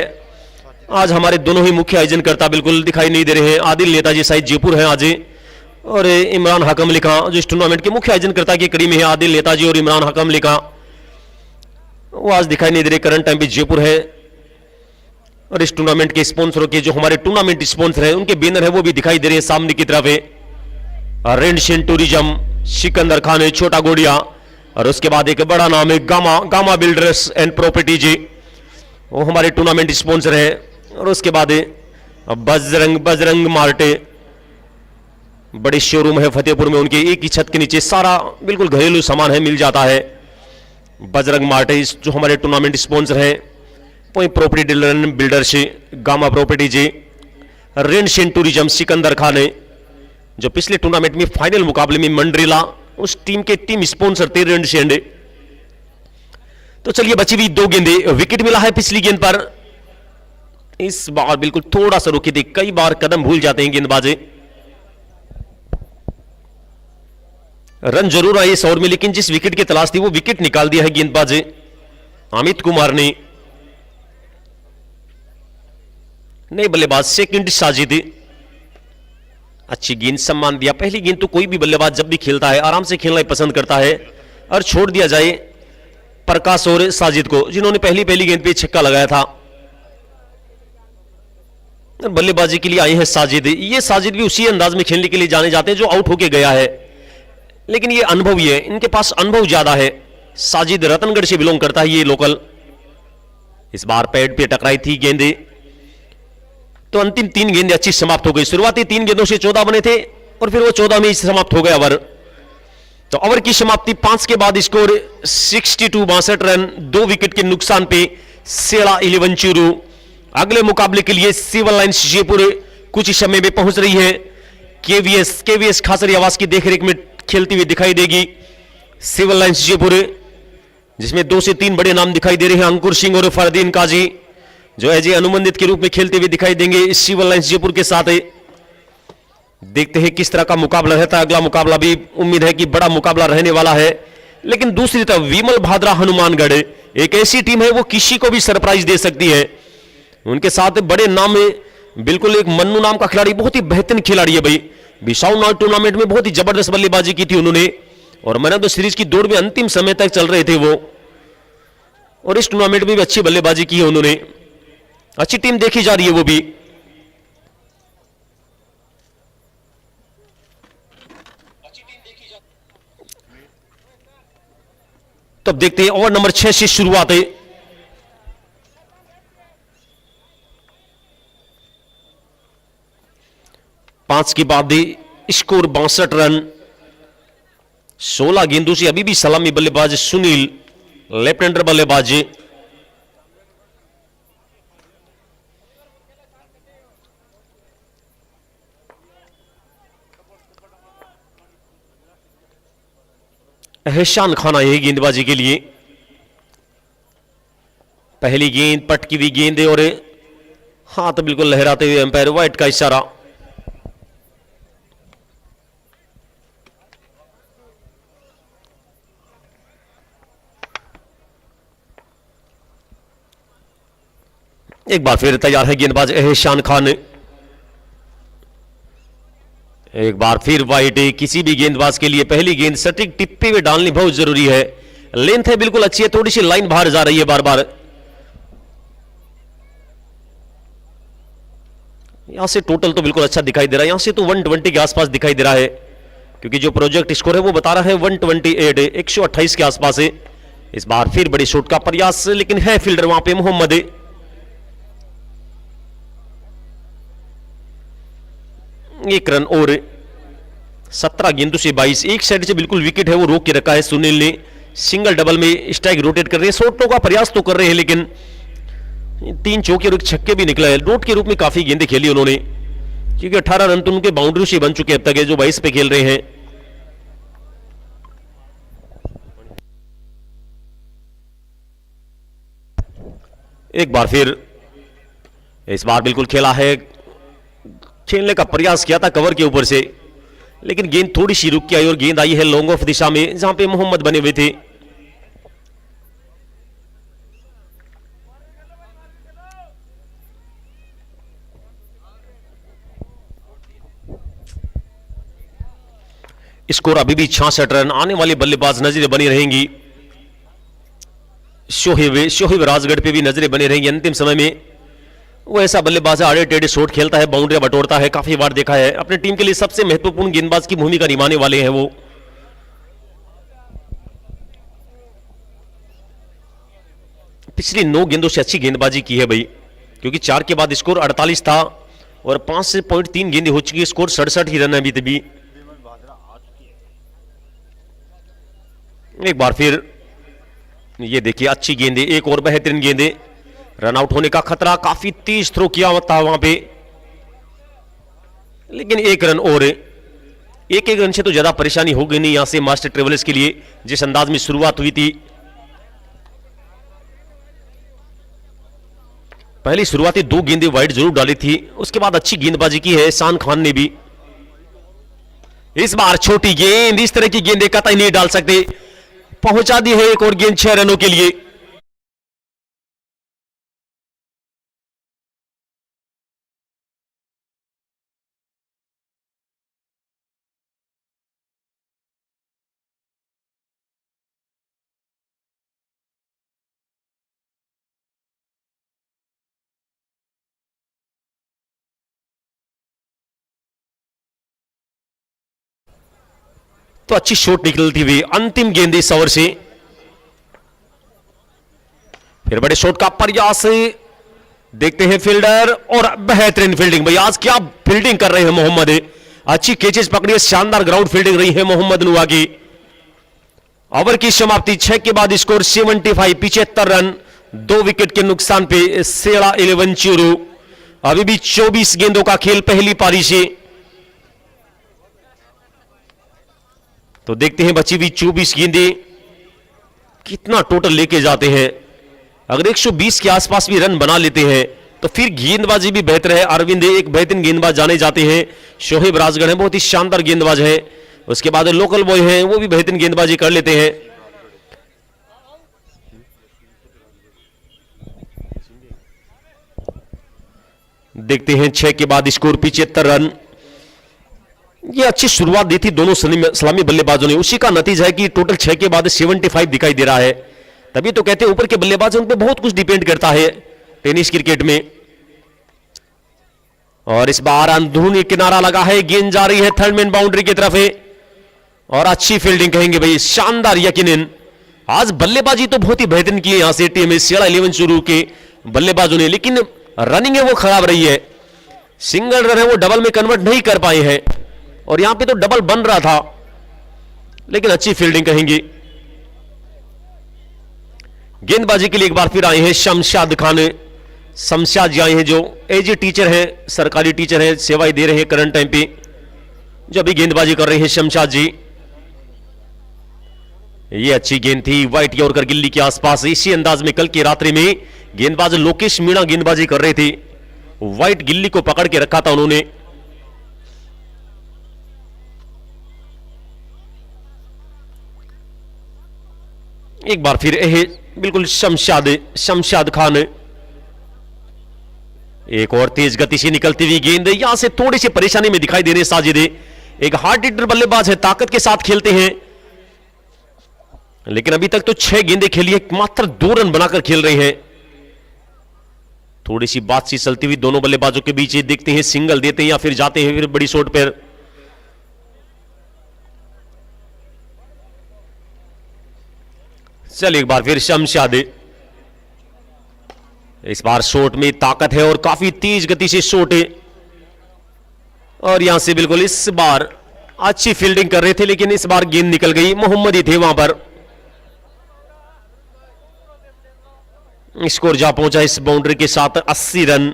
आज हमारे दोनों ही मुख्य आयोजनकर्ता बिल्कुल दिखाई नहीं दे रहे हैं। आदिल नेताजी शायद जयपुर है आज, और इमरान हकम लिखा जो इस टूर्नामेंट के मुख्य आयोजनकर्ता के करीब है, आदिल नेताजी और इमरान हकम लिखा, वो आज दिखाई नहीं दे रहे। करंट टाइम पे जयपुर है, और इस टूर्नामेंट के स्पॉन्सरों के जो हमारे टूर्नामेंट स्पॉन्सर हैं उनके बैनर है वो भी दिखाई दे रहे हैं सामने की तरफ है। रेंडशन टूरिज्म, सिकंदर खान है, छोटा गोड़िया, और उसके बाद एक बड़ा नाम है गामा बिल्डर्स एंड प्रॉपर्टीज, वो हमारे टूर्नामेंट स्पॉन्सर है। और उसके बाद बजरंग मार्टे, बड़े शोरूम है फतेहपुर में, उनके एक ही छत के नीचे सारा बिल्कुल घरेलू सामान है, मिल जाता है। बजरंग मार्टे जो हमारे टूर्नामेंट स्पॉन्सर हैं। वहीं प्रॉपर्टी डीलर बिल्डर से गामा प्रॉपर्टीज, रेंडशन टूरिज्म, सिकंदर खान है जो पिछले टूर्नामेंट में फाइनल मुकाबले में मंडरेला उस टीम के टीम स्पॉन्सर थे रेंडशन। तो चलिए बची हुई 2 गेंदें, विकेट मिला है पिछली गेंद पर, इस बार बिल्कुल थोड़ा सा रुके थे, कई बार कदम भूल जाते हैं गेंदबाज। रन जरूर आए इस ओवर में, लेकिन जिस विकेट की तलाश थी वो विकेट निकाल दिया है गेंदबाज अमित कुमार ने। नए बल्लेबाज सेकंड साजिद, अच्छी गेंद, सम्मान दिया। पहली गेंद तो कोई भी बल्लेबाज जब भी खेलता है आराम से खेलना पसंद करता है, और छोड़ दिया जाए प्रकाश और साजिद को, जिन्होंने पहली गेंद पे छक्का लगाया था। बल्लेबाजी के लिए आए हैं साजिद। ये साजिद भी उसी अंदाज में खेलने के लिए जाने जाते हैं जो आउट होके गया है, लेकिन ये अनुभवी है, इनके पास अनुभव ज्यादा है। साजिद रतनगढ़ से बिलोंग करता है ये लोकल। इस बार पैड पे टकराई थी गेंदे, तो अंतिम 3 गेंदें अच्छी समाप्त हो गई। शुरुआती 3 गेंदों से 14 बने थे और फिर वो 14 में ही समाप्त हो गया ओवर। तो ओवर की समाप्ति 5 के बाद स्कोर 62 रन, 2 विकेट के नुकसान पे सेड़ा 11 चूरू। अगले मुकाबले के लिए सिविल लाइंस जयपुर कुछ समय में पहुंच रही है। केवीएस खासरियावास की देखरेख में खेलती हुई दिखाई देगी सिविल लाइंस जयपुर, जिसमें 2 से 3 बड़े नाम दिखाई दे रहे हैं। अंकुर सिंह और फरदीन काजी जो एजे अनुबंधित के रूप में खेलते हुए दिखाई देंगे इस सिविल लाइंस जयपुर के साथ। देखते हैं किस तरह का मुकाबला रहता है। अगला मुकाबला भी उम्मीद है कि बड़ा मुकाबला रहने वाला है। लेकिन दूसरी तरफ विमल भादरा हनुमानगढ़ एक ऐसी टीम है वो किसी को भी सरप्राइज दे सकती है। उनके साथ बड़े नाम में बिल्कुल एक मन्नू नाम का खिलाड़ी, बहुत ही बेहतरीन खिलाड़ी है भाई। बिसाऊ नाइट टूर्नामेंट में बहुत ही जबरदस्त बल्लेबाजी की थी उन्होंने, और मैन ऑफ द सीरीज की दौड़ में अंतिम समय तक चल रहे थे वो, और इस टूर्नामेंट में भी अच्छी बल्लेबाजी की है उन्होंने। अच्छी टीम देखी जा रही है वो भी। तब देखते हैं ओवर नंबर 6 से शुरुआत है। पांच की बाद स्कोर 62 रन, 16 गेंदों से अभी भी सलामी बल्लेबाज सुनील, लेफ्ट हैंडर बल्लेबाज। एहसान खान आए गेंदबाजी के लिए। पहली गेंद पटकी हुई गेंद और हाथ बिल्कुल लहराते हुए अंपायर वाइट का इशारा। एक बार फिर तैयार है गेंदबाज एहसान खान। एक बार फिर वाइट। किसी भी गेंदबाज के लिए पहली गेंद सटीक टिप्पे में डालनी बहुत जरूरी है। लेंथ है बिल्कुल अच्छी है, थोड़ी सी लाइन बाहर जा रही है बार बार। यहां से टोटल तो बिल्कुल अच्छा दिखाई दे रहा है, यहां से तो 120 के आसपास दिखाई दे रहा है, क्योंकि जो प्रोजेक्ट स्कोर है वो बता रहा है 128, 128 के आसपास है। इस बार फिर बड़ी शॉट का प्रयास, लेकिन है फील्डर वहां पे मोहम्मद। एक रन और 17 गेंदों से 22। एक साइड से बिल्कुल विकेट है वो रोक के रखा है सुनील ने। सिंगल डबल में स्ट्राइक रोटेट कर रहे हैं, शॉटों का प्रयास तो कर रहे हैं, लेकिन 3 चौके और 1 छक्के भी निकला है। डॉट के रूप में काफी गेंदें खेली उन्होंने, क्योंकि 18 रन तो उनके बाउंड्री से बन चुके अब तक है, जो 22 पे खेल रहे हैं। एक बार फिर इस बार बिल्कुल खेला है, खेलने का प्रयास किया था कवर के ऊपर से, लेकिन गेंद थोड़ी सी रुक के आई और गेंद आई है लॉन्ग ऑफ दिशा में, जहां पे मोहम्मद बने हुए थे। स्कोर अभी भी 66 रन। आने वाले बल्लेबाज नजरें बनी रहेंगी। शोहेब राजगढ़ पे भी नजरें बनी रहेंगी अंतिम समय में। वो ऐसा बल्लेबाज है, आड़े टेढ़े शॉट खेलता है, बाउंड्री बटोरता है, काफी बार देखा है। अपने टीम के लिए सबसे महत्वपूर्ण गेंदबाज की भूमिका निभाने वाले हैं वो। पिछली 9 गेंदों से अच्छी गेंदबाजी की है भाई, क्योंकि 4 के बाद स्कोर 48 था और 5.3 गेंदें हो चुकी है, स्कोर 67 ही रन है अभी तभी। एक बार फिर ये देखिए अच्छी गेंदें, एक और बेहतरीन गेंदें। रन आउट होने का खतरा, काफी तेज थ्रो किया था वहां पे, लेकिन 1 रन और। एक रन से तो ज्यादा परेशानी हो गई नहीं यहां से मास्टर ट्रेवलर्स के लिए, जिस अंदाज में शुरुआत हुई थी। पहली शुरुआती 2 गेंदें वाइड जरूर डाली थी, उसके बाद अच्छी गेंदबाजी की है शान खान ने भी। इस बार छोटी गेंद, इस तरह की गेंदें कतई नहीं डाल सकते, पहुंचा दी है एक और गेंद 6 रनों के लिए। तो अच्छी शॉट निकलती हुई अंतिम गेंद इस ओवर से। फिर बड़े शॉट का प्रयास, देखते हैं फील्डर, और बेहतरीन फील्डिंग। भाई आज क्या फील्डिंग कर रहे हैं मोहम्मद, अच्छी कैचेस पकड़ी है, शानदार ग्राउंड फील्डिंग रही है मोहम्मद नुआ की। ओवर की समाप्ति 6 के बाद स्कोर 75, 75 रन, 2 विकेट के नुकसान पे सेड़ा 11 चूरू। अभी भी 24 गेंदों का खेल पहली पारी से। तो देखते हैं बची हुई 24 गेंदें कितना टोटल लेके जाते हैं। अगर 120 के आसपास भी रन बना लेते हैं तो फिर गेंदबाजी भी बेहतर है। अरविंद एक बेहतरीन गेंदबाज जाने जाते हैं, शोहेब राजगढ़ है बहुत ही शानदार गेंदबाज है, उसके बाद लोकल बॉय हैं वो भी बेहतरीन गेंदबाजी कर लेते हैं। देखते हैं 6 के बाद स्कोर 75 रन। ये अच्छी शुरुआत दी थी दोनों सलामी बल्लेबाजों ने, उसी का नतीजा है कि टोटल 6 के बाद 75 दिखाई दे रहा है। तभी तो कहते हैं ऊपर के बल्लेबाज उन पे बहुत कुछ डिपेंड करता है टेनिस क्रिकेट में। और इस बार अंदरूनी किनारा लगा है, गेंद जा रही है थर्ड मैन बाउंड्री की तरफ है, और अच्छी फील्डिंग कहेंगे भाई, शानदार यकीनन। आज बल्लेबाजी तो बहुत ही बेहतरीन की है यहां से टीम सेड़ा 11 शुरू के बल्लेबाजों ने, लेकिन रनिंग है वो खराब रही है। सिंगल रन है वो डबल में कन्वर्ट नहीं कर पाए हैं, और यहां पे तो डबल बन रहा था, लेकिन अच्छी फील्डिंग कहेंगे। गेंदबाजी के लिए एक बार फिर आए हैं शमशाद खान। शमशाद जी आए हैं जो एज ए टीचर हैं, सरकारी टीचर हैं, सेवाएं दे रहे हैं करंट टाइम पे, जो अभी गेंदबाजी कर रहे हैं शमशाद जी। ये अच्छी गेंद थी वाइट यॉर्कर गिल्ली के आसपास। इसी अंदाज में कल की रात्रि में गेंदबाज लोकेश मीणा गेंदबाजी कर रहे थे, वाइट गिल्ली को पकड़ के रखा था उन्होंने। एक बार फिर बिल्कुल शमशाद खान। एक और तेज गति से निकलती हुई गेंद, यहां से थोड़ी सी परेशानी में दिखाई दे रहे साजिद। एक हार्ड हिटर बल्लेबाज है, ताकत के साथ खेलते हैं, लेकिन अभी तक तो 6 गेंदें खेली है, मात्र 2 रन बनाकर खेल रहे हैं। थोड़ी सी बातचीत चलती हुई दोनों बल्लेबाजों के बीच, देखते हैं सिंगल देते हैं या फिर जाते हैं फिर बड़ी शॉट पर। चल एक बार फिर शमशाद, इस बार शॉट में ताकत है और काफी तेज गति से शॉट है, और यहां से बिल्कुल इस बार अच्छी फील्डिंग कर रहे थे, लेकिन इस बार गेंद निकल गई। मोहम्मद ही थे वहां पर। स्कोर जा पहुंचा इस बाउंड्री के साथ 80 रन।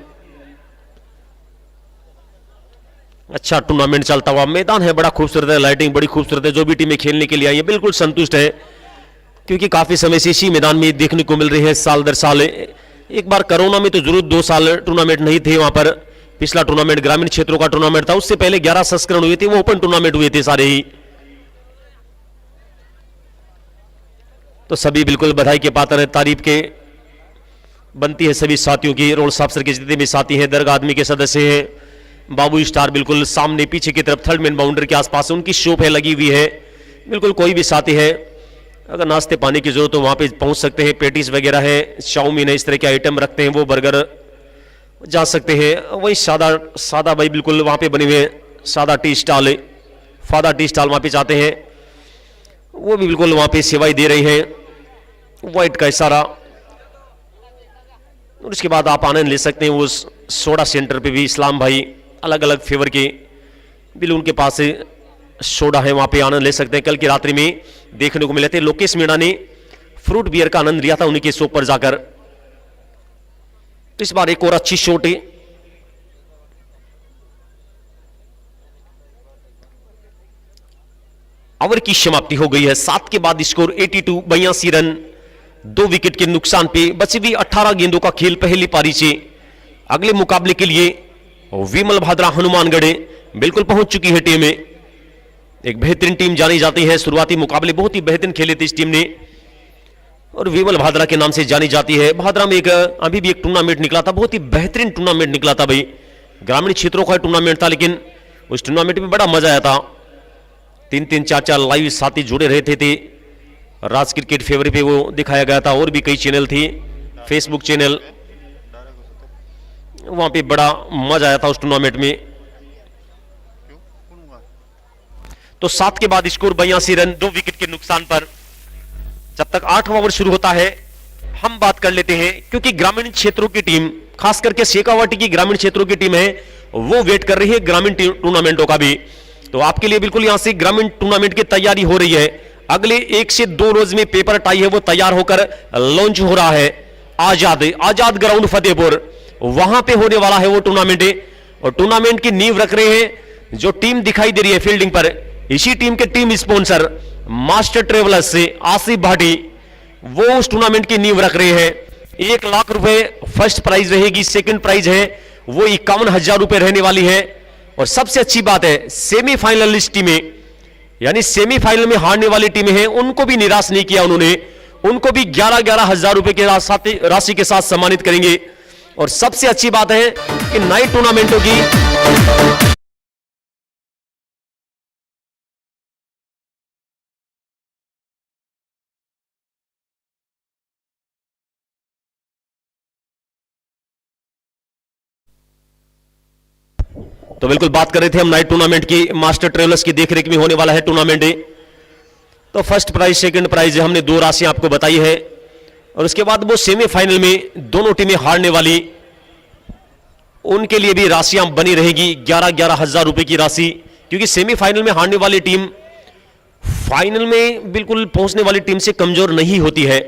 अच्छा टूर्नामेंट चलता हुआ, मैदान है बड़ा खूबसूरत है, लाइटिंग बड़ी खूबसूरत है। जो भी टीमें खेलने के लिए आई है बिल्कुल संतुष्ट है, क्योंकि काफी समय से इसी मैदान में देखने को मिल रही है साल दर साल। एक बार कोरोना में तो जरूर 2 साल टूर्नामेंट नहीं थे वहां पर। पिछला टूर्नामेंट ग्रामीण क्षेत्रों का टूर्नामेंट था, उससे पहले 11 संस्करण हुए थे, वो ओपन टूर्नामेंट हुए थे सारे ही। तो सभी बिल्कुल बधाई के पात्र है, तारीफ के बनती है सभी साथियों की। रोड साफ्सर के जितने भी साथी हैं, दरगाह आदमी के सदस्य हैं, बाबू स्टार बिल्कुल सामने पीछे की तरफ थर्ड मैन बाउंड्री के आसपास उनकी शॉप है लगी हुई है। बिल्कुल कोई भी साथी है, अगर नाश्ते पानी की जरूरत हो वहां पे पहुंच सकते हैं। पेटीज वगैरह है, चाउमीन है, इस तरह के आइटम रखते हैं, वो बर्गर जा सकते हैं। वही सादा भाई बिल्कुल वहां पे बने हुए सादा टी स्टॉल, फादा टी स्टॉल वहां पे जाते हैं, वो भी बिल्कुल वहां पे सेवाएं दे रही हैं। वाइट का इशारा, और उसके बाद आप आनंद ले सकते हैं। वो सोडा सेंटर पे भी इस्लाम भाई अलग अलग फ्लेवर के बिल उनके पास सोडा है, वहां पे आनंद ले सकते हैं। कल की रात्रि में देखने को मिले थे, लोकेश मीणा ने फ्रूट बियर का आनंद लिया था उन्हीं के शो पर जाकर। इस बार एक और अच्छी शॉट है, ओवर की समाप्ति हो गई है। 7 के बाद स्कोर 82, 82 रन, 2 विकेट के नुकसान पे। बची हुई 18 गेंदों का खेल पहली पारी से। अगले मुकाबले के लिए विमल भाद्रा हनुमानगढ़ बिल्कुल पहुंच चुकी है टीम में। एक बेहतरीन टीम जानी जाती है, शुरुआती मुकाबले बहुत ही बेहतरीन खेले थे इस टीम ने और विमल भाद्रा के नाम से जानी जाती है। भाद्रा में एक अभी भी एक टूर्नामेंट निकला था, बहुत ही बेहतरीन टूर्नामेंट निकला था भाई। ग्रामीण क्षेत्रों का टूर्नामेंट था, लेकिन उस टूर्नामेंट में बड़ा मजा आया था। 3-3 4-4 लाइव साथी जुड़े रहते थे। राज क्रिकेट फेवर पे वो दिखाया गया था और भी कई चैनल थी, फेसबुक चैनल, वहां पे बड़ा मजा आया था उस टूर्नामेंट में। तो 7 के बाद स्कोर 82 रन 2 विकेट के नुकसान पर। जब तक 8वां ओवर शुरू होता है हम बात कर लेते हैं, क्योंकि ग्रामीण क्षेत्रों की टीम, खास करके शेखावाटी की ग्रामीण क्षेत्रों की टीम है, वो वेट कर रही है ग्रामीण टूर्नामेंटों का भी। तो आपके लिए बिल्कुल यहां से ग्रामीण टूर्नामेंट की तैयारी हो रही है। अगले 1 से 2 रोज में पेपर टाई है वो तैयार होकर लॉन्च हो रहा है। आजाद ग्राउंड फतेहपुर, वहां पे होने वाला है वो टूर्नामेंट। और टूर्नामेंट की नींव रख रहे हैं, जो टीम दिखाई दे रही है फील्डिंग पर, इसी टीम के टीम स्पॉन्सर मास्टर ट्रेवलर्स से आसिफ भाटी, वो उस टूर्नामेंट की नींव रख रहे हैं। 1 लाख रुपए फर्स्ट प्राइज रहेगी, सेकंड प्राइज है वो 51,000 रुपए रहने वाली है। और सबसे अच्छी बात है, सेमीफाइनलिस्ट टीमें, यानी सेमीफाइनल में हारने वाली टीमें हैं, उनको भी निराश नहीं किया उन्होंने, उनको भी 11,000 रुपए के राशि के साथ सम्मानित करेंगे। और सबसे अच्छी बात है कि नाइट टूर्नामेंटों की तो बिल्कुल बात कर रहे थे हम नाइट टूर्नामेंट की, मास्टर ट्रेवलर्स की देखरेख में होने वाला है टूर्नामेंट। तो फर्स्ट प्राइज सेकंड प्राइज हमने 2 राशियां आपको बताई है। और उसके बाद वो सेमीफाइनल में दोनों टीमें हारने वाली, उनके लिए भी राशियां बनी रहेगी 11,000 रुपए की राशि, क्योंकि सेमीफाइनल में हारने वाली टीम फाइनल में बिल्कुल पहुंचने वाली टीम से कमजोर नहीं होती है।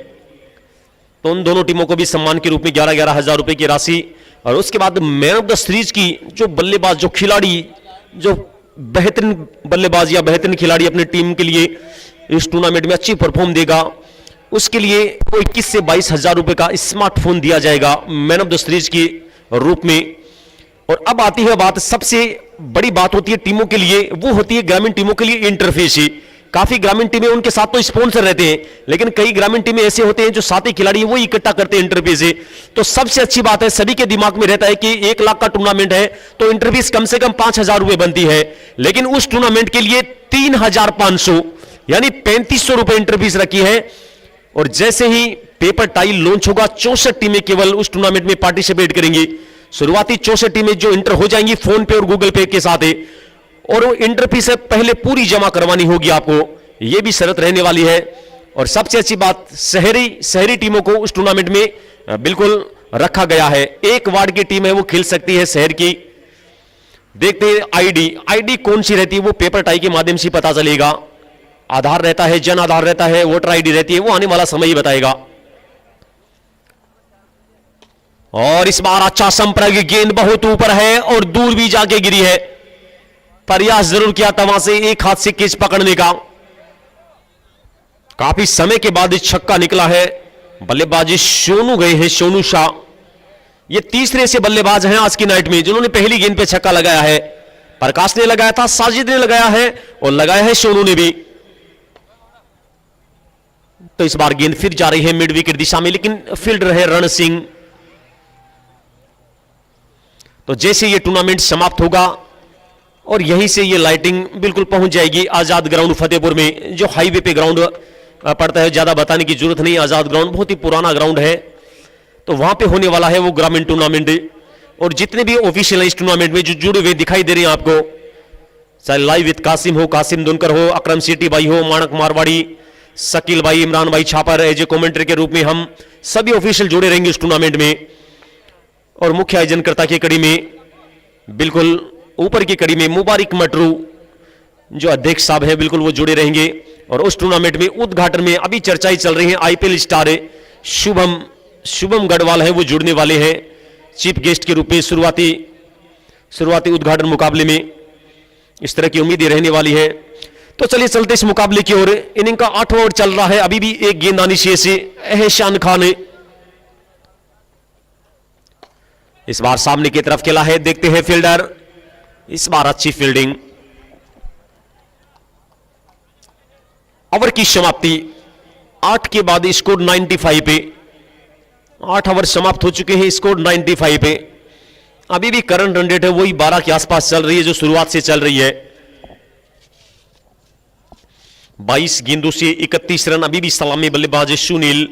तो उन दोनों टीमों को भी सम्मान के रूप में 11,000 रुपए की राशि। और उसके बाद मैन ऑफ द सीरीज की जो बल्लेबाज, जो खिलाड़ी, जो बेहतरीन बल्लेबाज या बेहतरीन खिलाड़ी अपनी टीम के लिए इस टूर्नामेंट में अच्छी परफॉर्म देगा, उसके लिए 21 से 22,000 रुपए का स्मार्टफोन दिया जाएगा मैन ऑफ द सीरीज के रूप में। और अब आती है बात, सबसे बड़ी बात होती है टीमों के लिए, वो होती है ग्रामीण टीमों के लिए इंटरफेस। काफी ग्रामीण टीमें, उनके साथ तो स्पॉन्सर रहते हैं, लेकिन कई ग्रामीण टीमें ऐसे होते हैं जो साथी खिलाड़ी वो इकट्ठा करते हैं इंटरफेस से। तो सबसे अच्छी बात है, सभी के दिमाग में रहता है कि 1 लाख का टूर्नामेंट है तो इंटरफेस कम से कम 5,000 रुपए बनती है, लेकिन उस टूर्नामेंट के लिए 3,500 यानी 3,500 रुपए इंटरफेस रखी है। और जैसे ही पेपर टाई लॉन्च होगा, 64 टीमें केवल उस टूर्नामेंट में पार्टिसिपेट करेंगी। शुरुआती 64 टीमें जो इंटर हो जाएंगी फोन पे और गूगल पे के साथ है, और वो इंटर फीस पहले पूरी जमा करवानी होगी आपको, यह भी शर्त रहने वाली है। और सबसे अच्छी बात, शहरी टीमों को उस टूर्नामेंट में बिल्कुल रखा गया है। 1 वार्ड की टीम है वो खेल सकती है शहर की। देखते हैं आईडी कौन सी रहती है, वो पेपर टाई के माध्यम से पता चलेगा। आधार रहता है, जन आधार रहता है, वोटर आईडी रहती है, वो आने वाला समय ही बताएगा। और इस बार अच्छा संपर्क, गेंद बहुत ऊपर है और दूर भी जाके गिरी है। प्रयास जरूर किया था वहां से 1 हाथ से कैच पकड़ने का। काफी समय के बाद छक्का निकला है। बल्लेबाजी सोनू गए हैं, सोनू शाह, ये तीसरे से बल्लेबाज हैं आज की नाइट में जिन्होंने पहली गेंद पे छक्का लगाया है। प्रकाश ने लगाया था, साजिद ने लगाया है और लगाया है सोनू ने भी। तो इस बार गेंद फिर जा रही है मिड विकेट दिशा में, लेकिन फील्डर है रण सिंह। तो जैसे ये टूर्नामेंट समाप्त होगा और यहीं से ये लाइटिंग बिल्कुल पहुंच जाएगी आजाद ग्राउंड फतेहपुर में, जो हाईवे पे ग्राउंड पड़ता है, ज्यादा बताने की जरूरत नहीं। आजाद ग्राउंड बहुत ही पुराना ग्राउंड है, तो वहां पे होने वाला है वो ग्रामीण टूर्नामेंट। और जितने भी ऑफिशियल इस टूर्नामेंट में जो जुड़े हुए दिखाई दे रहे हैं आपको, चाहे लाइव विद कासिम हो, कासिम दुनकर हो, अकरम सिटी भाई हो, मानक मारवाड़ी, शकील भाई, इमरान भाई छापर, एज ए कमेंट्री के रूप में हम सभी ऑफिशियल जुड़े रहेंगे इस टूर्नामेंट में। और मुख्य आयोजनकर्ता की कड़ी में, बिल्कुल ऊपर की कड़ी में, मुबारक मटरू जो अध्यक्ष साहब हैं, बिल्कुल वो जुड़े रहेंगे। और उस टूर्नामेंट में उद्घाटन में अभी चर्चाएं चल रही हैं, आईपीएल स्टार शुभम गढ़वाल है वो जुड़ने वाले हैं चीफ गेस्ट के रूप में शुरुआती उद्घाटन मुकाबले में। इस तरह की उम्मीदें रहने वाली है। तो चलिए चलते इस मुकाबले की ओर। इनिंग का 8वां ओवर चल रहा है, अभी भी एक गेंद आनी शेष है। एहसान खान इस बार सामने की तरफ खेला है, देखते हैं फील्डर, इस बार अच्छी फील्डिंग। ओवर की समाप्ति 8 के बाद स्कोर 95 पे, 8 ओवर समाप्त हो चुके हैं, स्कोर 95 पे। अभी भी करंट रन रेट है वही 12 के आसपास चल रही है जो शुरुआत से चल रही है। 22 गेंदों से 31 रन, अभी भी सलामी बल्लेबाज सुनील।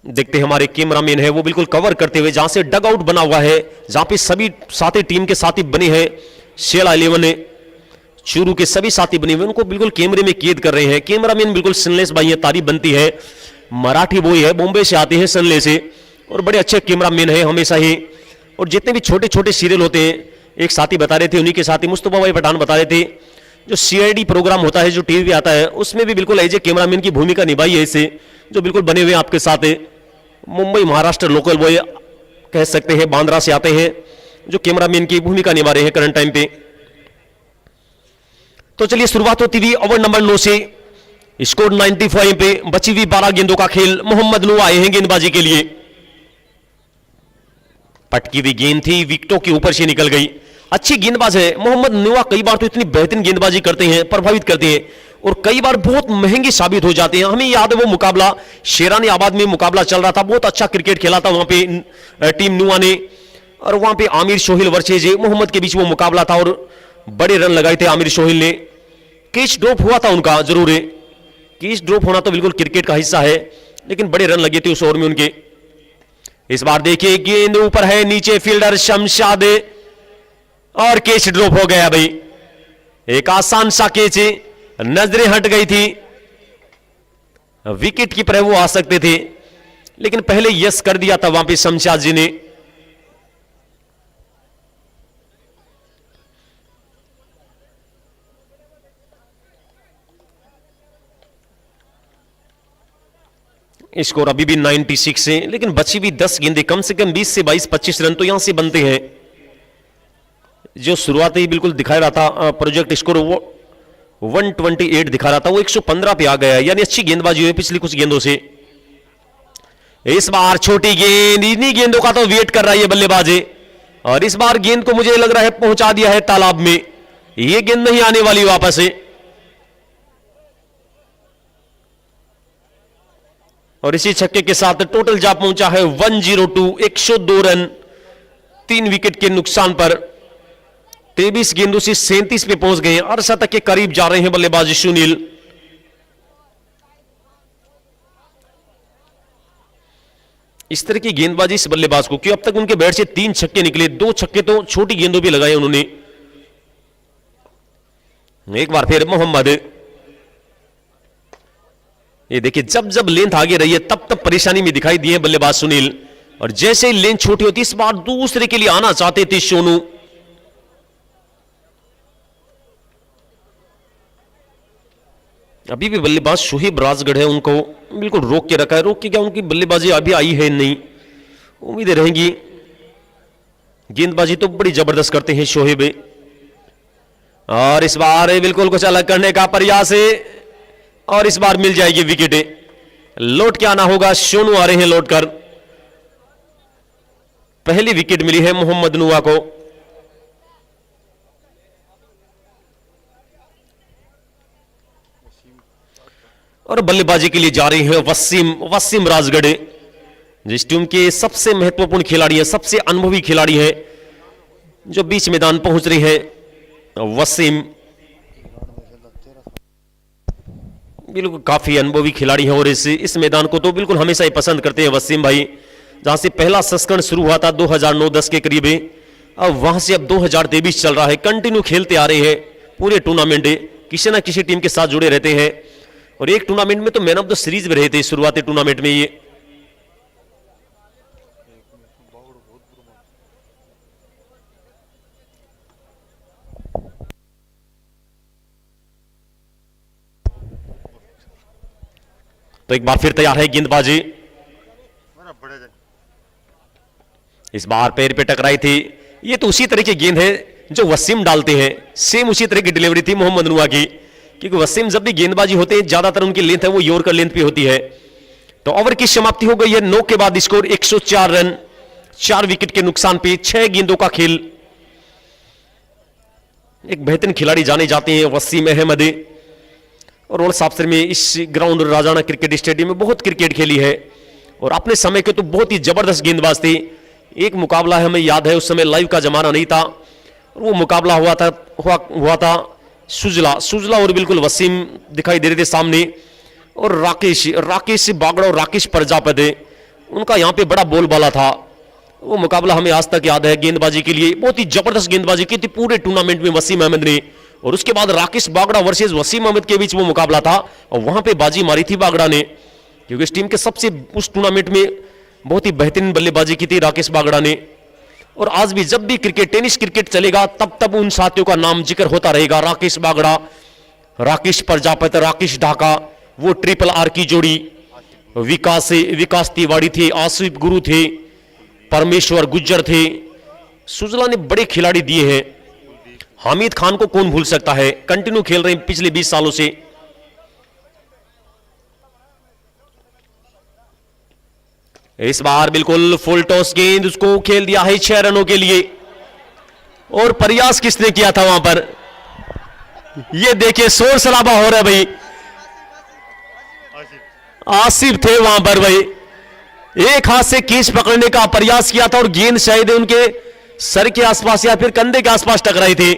देखते हैं हमारे कैमरामैन है वो बिल्कुल कवर करते हुए, जहां से डग आउट बना हुआ है, जहां पे सभी साथी टीम के साथी बने हैं, शेला 11 ने चूरू के सभी साथी बने हुए, उनको बिल्कुल कैमरे में कैद कर रहे हैं। कैमरामैन बिल्कुल सनलेस भाई है, तारीफ बनती है, मराठी बॉय है, बॉम्बे से आते हैं सनले से, और बड़े अच्छे कैमरामैन है हमेशा ही। और जितने भी छोटे छोटे सीरियल होते हैं, एक साथी बता रहे थे, उन्हीं के साथी मुस्तफा भाई पठान बता रहे थे, जो सीआईडी प्रोग्राम होता है जो टीवी पे आता है, उसमें भी बिल्कुल एज ए कैमरामैन की भूमिका निभाई है इसे, जो बिल्कुल बने हुए आपके साथ है। मुंबई महाराष्ट्र लोकल बॉय कह सकते हैं, बांद्रा से आते हैं, जो कैमरामैन की भूमिका निभा रहे हैं करंट टाइम पे। तो चलिए शुरुआत होती हुई ओवर नंबर 9 से, स्कोर 95 पे, बची हुई 12 गेंदों का खेल। मोहम्मद नू आए हैं गेंदबाजी के लिए। पटकी हुई गेंद थी, विकेटों के ऊपर से निकल गई। अच्छी गेंदबाज है मोहम्मद नुआ, कई बार तो इतनी बेहतरीन गेंदबाजी करते हैं, प्रभावित करते हैं, और कई बार बहुत महंगे साबित हो जाते हैं। हमें याद है वो मुकाबला शेरानी आबाद में मुकाबला चल रहा था, बहुत अच्छा क्रिकेट खेला था वहां पे टीम नुआ ने, और वहां पे आमिर सोहेल वर्सेज मोहम्मद के बीच वो मुकाबला था, और बड़े रन लगाए थे आमिर सोहेल ने। कैच ड्रॉप हुआ था उनका, जरूर है, कैच ड्रॉप होना तो बिल्कुल क्रिकेट का हिस्सा है, लेकिन बड़े रन लगे थे उस ओवर में उनके। इस बार देखिए गेंद ऊपर है, नीचे फील्डर शमशाद, और कैच ड्रॉप हो गया भाई। एक आसान सा कैच, नजरें हट गई थी, विकेट कीपर है वो आ सकते थे, लेकिन पहले यस कर दिया था वहां पे शमशाद जी ने। स्कोर अभी भी 96 है, लेकिन बची भी 10 गेंदें, कम से कम 20 से 22 25 रन तो यहां से बनते हैं। जो शुरुआत ही बिल्कुल दिखा रहा था प्रोजेक्ट स्कोर, वो 128 दिखा रहा था, वो 115 पे आ गया, यानी अच्छी गेंदबाजी हुई पिछली कुछ गेंदों से। इस बार छोटी गेंद, इन्हीं गेंदों का तो वेट कर रहा है ये बल्लेबाज, और इस बार गेंद को मुझे लग रहा है पहुंचा दिया है तालाब में, ये गेंद नहीं आने वाली वापस है। और इसी छक्के के साथ टोटल जा पहुंचा है 102, 102 रन 3 विकेट के नुकसान पर। 23 गेंदों से 37 पे पहुंच गए, अर्धशतक के करीब जा रहे हैं बल्लेबाज सुनील। इस तरह की गेंदबाजी इस बल्लेबाज को, क्यों अब तक उनके बैट से 3 छक्के निकले, 2 छक्के तो छोटी गेंदों भी लगाए उन्होंने। एक बार फिर मोहम्मद, ये देखिए जब जब लेंथ आगे रही है तब तब परेशानी में दिखाई दिए बल्लेबाज सुनील, और जैसे ही लेंथ छोटी होती, इस बार दूसरे के लिए आना चाहते थे सोनू। अभी भी बल्लेबाज शोहेब राजगढ़ है, उनको बिल्कुल रोक के रखा है। रोक के क्या, उनकी बल्लेबाजी अभी आई है नहीं, उम्मीदें रहेंगी। गेंदबाजी तो बड़ी जबरदस्त करते हैं शोहेब, और इस बार बिल्कुल कुछ अलग करने का प्रयास है, और इस बार मिल जाएगी विकेट। लौट के आना होगा, सोनू आ रहे हैं लौट कर। पहली विकेट मिली है मोहम्मद नुआ को। और बल्लेबाजी के लिए जा रहे हैं वसीम राजगढ़, जिस टीम के सबसे महत्वपूर्ण खिलाड़ी है, सबसे अनुभवी खिलाड़ी है, जो बीच मैदान पहुंच रहे हैं। वसीम बिल्कुल काफी अनुभवी खिलाड़ी है, और इस मैदान को तो बिल्कुल हमेशा ही पसंद करते हैं वसीम भाई। जहां से पहला संस्करण शुरू हुआ था 2009-10 के करीब, अब वहां से अब 2023 चल रहा है, कंटिन्यू खेलते आ रहे हैं पूरे टूर्नामेंट, किसी ना किसी टीम के साथ जुड़े रहते हैं, और एक टूर्नामेंट में तो मैन ऑफ द सीरीज में रहे थे शुरुआती टूर्नामेंट में ये। तो एक बार फिर तैयार है गेंदबाजी, इस बार पैर पे टकराई थी। ये तो उसी तरह की गेंद है जो वसीम डालते हैं, सेम उसी तरह की डिलीवरी थी मोहम्मद नुआ की, क्योंकि वसीम जब भी गेंदबाजी होते हैं ज्यादातर उनकी लेंथ है वो यॉर्कर लेंथ पे होती है, तो ओवर की समाप्ति हो गई है 9 के बाद स्कोर 104 रन, 4 विकेट के नुकसान पे 6 गेंदों का खेल। एक बेहतरीन खिलाड़ी जाने जाते हैं वसीम अहमद, और रोड साफ्सर में इस ग्राउंड राजाना क्रिकेट स्टेडियम में बहुत क्रिकेट खेली है और अपने समय के तो बहुत ही जबरदस्त गेंदबाज थे। एक मुकाबला है, हमें याद है, उस समय लाइव का जमाना नहीं था, और वो मुकाबला हुआ था सुजला और बिल्कुल वसीम दिखाई दे रहे थे सामने, और राकेश बागड़ा और राकेश प्रजापति, उनका यहां पे बड़ा बोलबाला था। वो मुकाबला हमें आज तक याद है। गेंदबाजी के लिए बहुत ही जबरदस्त गेंदबाजी की थी पूरे टूर्नामेंट में वसीम अहमद ने, और उसके बाद राकेश बागड़ा वर्सेस वसीम अहमद के बीच वो मुकाबला था, और वहां पे बाजी मारी थी बागड़ा ने, क्योंकि इस टीम के सबसे उस टूर्नामेंट में बहुत ही बेहतरीन बल्लेबाजी की थी राकेश बागड़ा ने। और आज भी जब भी टेनिस क्रिकेट चलेगा तब तब उन साथियों का नाम जिक्र होता रहेगा। राकेश बागड़ा, राकेश प्रजापति, राकेश ढाका, वो ट्रिपल आर की जोड़ी, विकास तिवारी थे, आसिफ गुरु थे, परमेश्वर गुज्जर थे। सुजला ने बड़े खिलाड़ी दिए हैं। हामिद खान को कौन भूल सकता है, कंटिन्यू खेल रहे हैं पिछले 20 सालों से। इस बार बिल्कुल फुल टॉस गेंद, उसको खेल दिया है 6 रनों के लिए, और प्रयास किसने किया था वहां पर, ये देखिए शोर शराबा हो रहा है भाई, आसिफ थे वहां पर भाई, एक हाथ से कैच पकड़ने का प्रयास किया था और गेंद शायद उनके सर के आसपास या फिर कंधे के आसपास टकराई थी।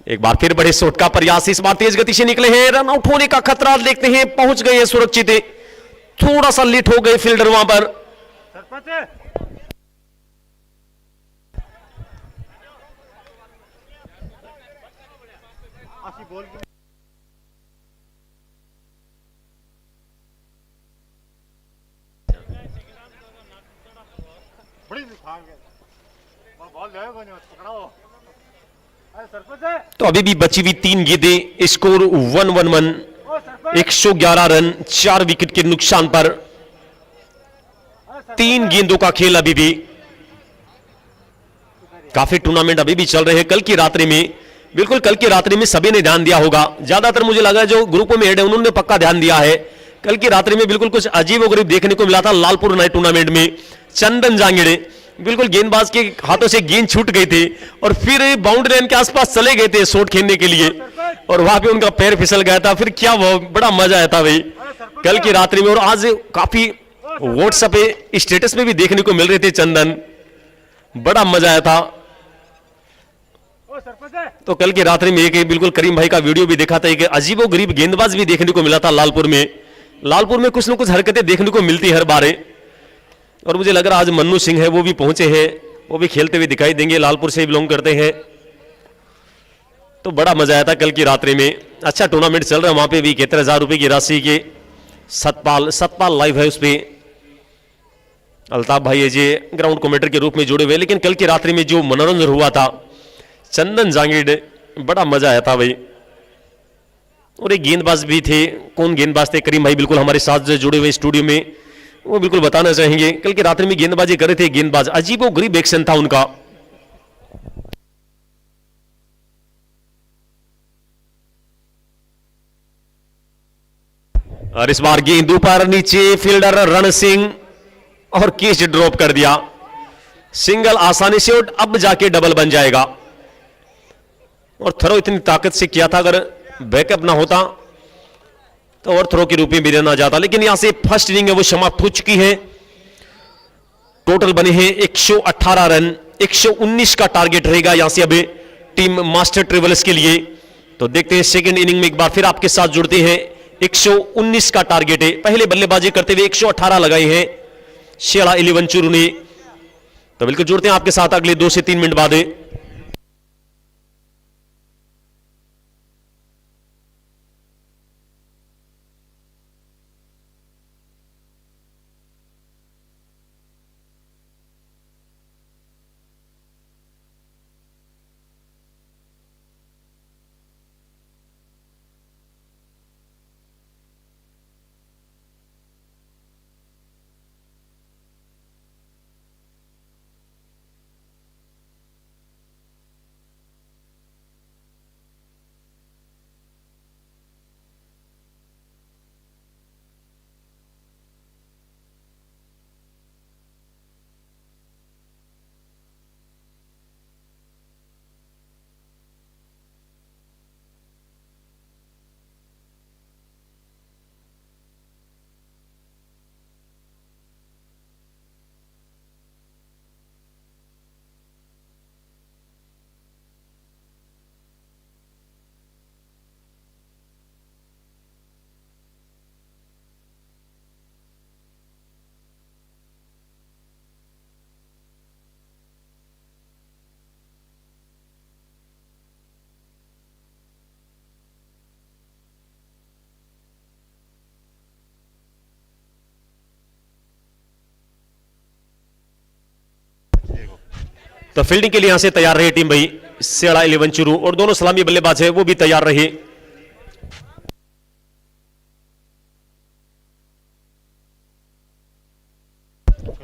एक बार फिर बड़े शॉट का प्रयास, इस बार तेज गति से निकले हैं, रन आउट होने का खतरा देखते हैं, पहुंच गए हैं सुरक्षित, थोड़ा सा लेट हो गए फील्डर वहां पर। तो अभी भी बची हुई 3 गेंदें, स्कोर 1-1-1, 111 रन, 4 विकेट के नुकसान पर, 3 गेंदों का खेल अभी भी। काफी टूर्नामेंट अभी भी चल रहे हैं। कल की रात्रि में, बिल्कुल कल की रात्रि में सभी ने ध्यान दिया होगा, ज्यादातर मुझे लगा जो ग्रुपों में ऐड है उन्होंने पक्का ध्यान दिया है। कल की रात्रि में बिल्कुल कुछ अजीबोगरीब देखने को मिला था लालपुर नाइट टूर्नामेंट में। चंदन जांगड़े बिल्कुल गेंदबाज के हाथों से गेंद छूट गई थी और फिर बाउंड्री लाइन के आसपास चले गए थे शॉट खेलने के लिए, और वहां पे उनका पैर फिसल गया था। फिर क्या वो बड़ा मजा आया था भाई कल की रात्रि में, और आज काफी व्हाट्सएप पे स्टेटस में भी देखने को मिल रहे थे चंदन, बड़ा मजा आया था। तो कल की रात्रि में एक बिल्कुल करीम भाई का वीडियो भी देखा था, एक अजीबो गरीब गेंदबाज भी देखने को मिला था लालपुर में। लालपुर में कुछ न कुछ हरकतें देखने को मिलती हर बार, और मुझे लग रहा आज मन्नू सिंह है वो भी पहुंचे हैं, वो भी खेलते हुए दिखाई देंगे, लालपुर से बिलोंग करते हैं। तो बड़ा मजा आया था कल की रात्रि में। अच्छा टूर्नामेंट चल रहा है वहां पे भी 71,000 रुपए की राशि के सतपाल लाइव है, उस पर अल्ताफ भाई अजय ग्राउंड कमेंटर के रूप में जुड़े हुए। लेकिन कल की रात्रि में जो मनोरंजन हुआ था, चंदन जांगीड़, बड़ा मजा आया था भाई। और एक गेंदबाज भी थे, कौन गेंदबाज थे, करीम भाई बिल्कुल हमारे साथ जुड़े हुए स्टूडियो में, वो बिल्कुल बताना चाहेंगे। कल की रात्रि में गेंदबाजी कर रहे थे गेंदबाज, अजीबो गरीब एक्शन था उनका। और इस बार गेंद ऊपर नीचे, फील्डर रण सिंह, और कैच ड्रॉप कर दिया, सिंगल आसानी से, और अब जाके डबल बन जाएगा। और थ्रो इतनी ताकत से किया था, अगर बैकअप ना होता तो और थ्रो के रूप में भी रहना जाता। लेकिन यहां से फर्स्ट इनिंग है वो समाप्त हो चुकी है। टोटल बने हैं 118 रन, 119 का टारगेट रहेगा यहां से अब टीम मास्टर ट्रेवल्स के लिए। तो देखते हैं सेकंड इनिंग में एक बार फिर आपके साथ जुड़ते हैं। 119 का टारगेट है, पहले बल्लेबाजी करते हुए 118 लगाए हैं शेला इलेवंचुरु ने। तो बिल्कुल जुड़ते हैं आपके साथ अगले 2 से 3 मिनट बाद। तो फील्डिंग के लिए यहां से तैयार रहे टीम भाई सेड़ा 11 चुरू, और दोनों सलामी बल्लेबाज है वो भी तैयार रहे।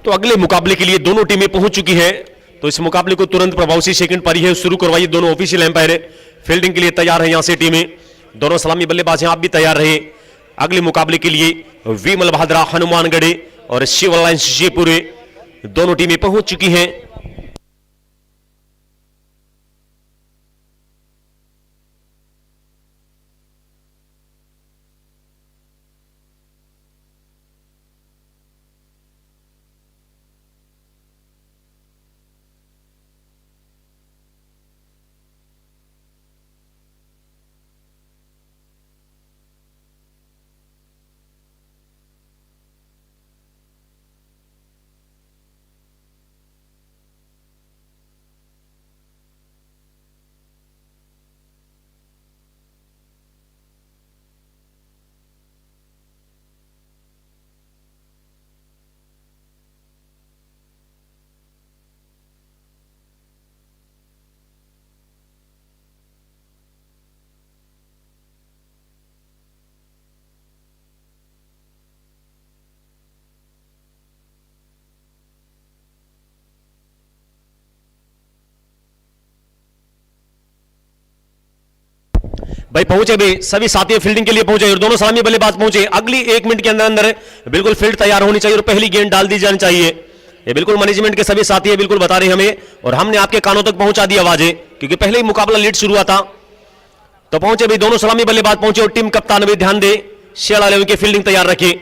तो अगले मुकाबले के लिए दोनों टीमें पहुंच चुकी हैं। तो इस मुकाबले को तुरंत प्रभाव से सेकंड पारी है शुरू करवाइए। दोनों ऑफिशियल एम्पायर फील्डिंग के लिए तैयार है यहां से टीमें, दोनों सलामी बल्लेबाज हैं, आप भी तैयार रहे अगले मुकाबले के लिए। विमल भाद्रा हनुमानगढ़ और शिव अलायंस जयपुर दोनों टीमें पहुंच चुकी हैं। भाई पहुंचे भी सभी साथी फील्डिंग के लिए पहुंचे और दोनों सलामी बल्लेबाज पहुंचे। अगली 1 मिनट के अंदर अंदर बिल्कुल फील्ड तैयार होनी चाहिए और पहली गेंद डाल दी जानी चाहिए। ये बिल्कुल मैनेजमेंट के सभी साथी बिल्कुल बता रहे हमें, और हमने आपके कानों तक पहुंचा दी आवाजें, क्योंकि पहले ही मुकाबला लेट शुरू हुआ था। तो पहुंचे भी दोनों सलामी बल्लेबाज पहुंचे, और टीम कप्तान भी ध्यान दे शेड़ा लेवन की फील्डिंग तैयार रखे।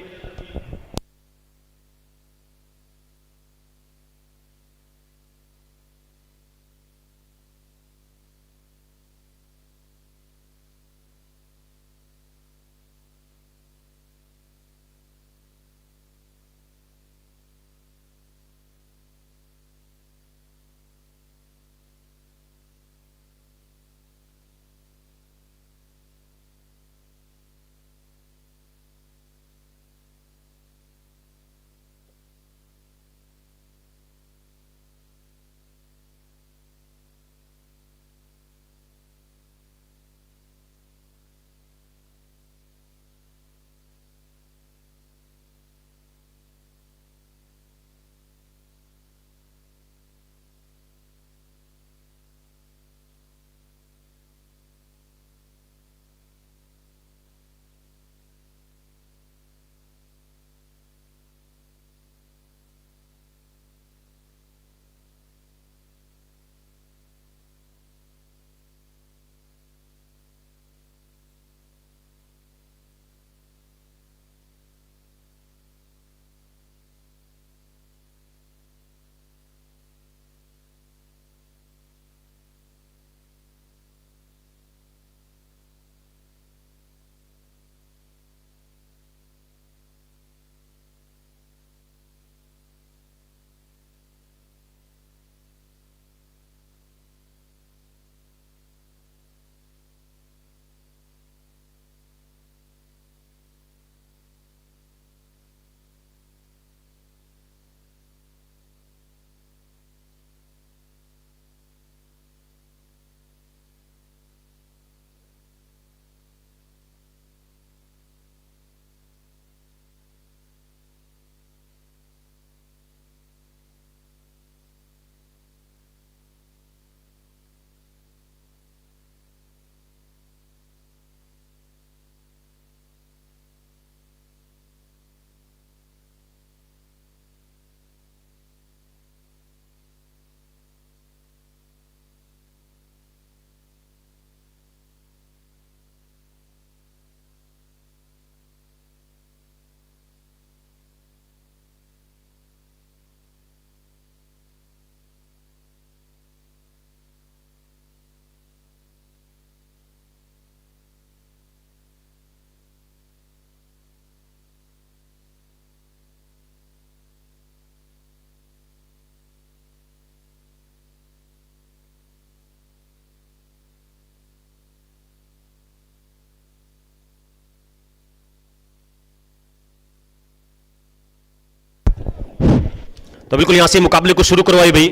तो बिल्कुल यहां से मुकाबले को शुरू करवाए भाई।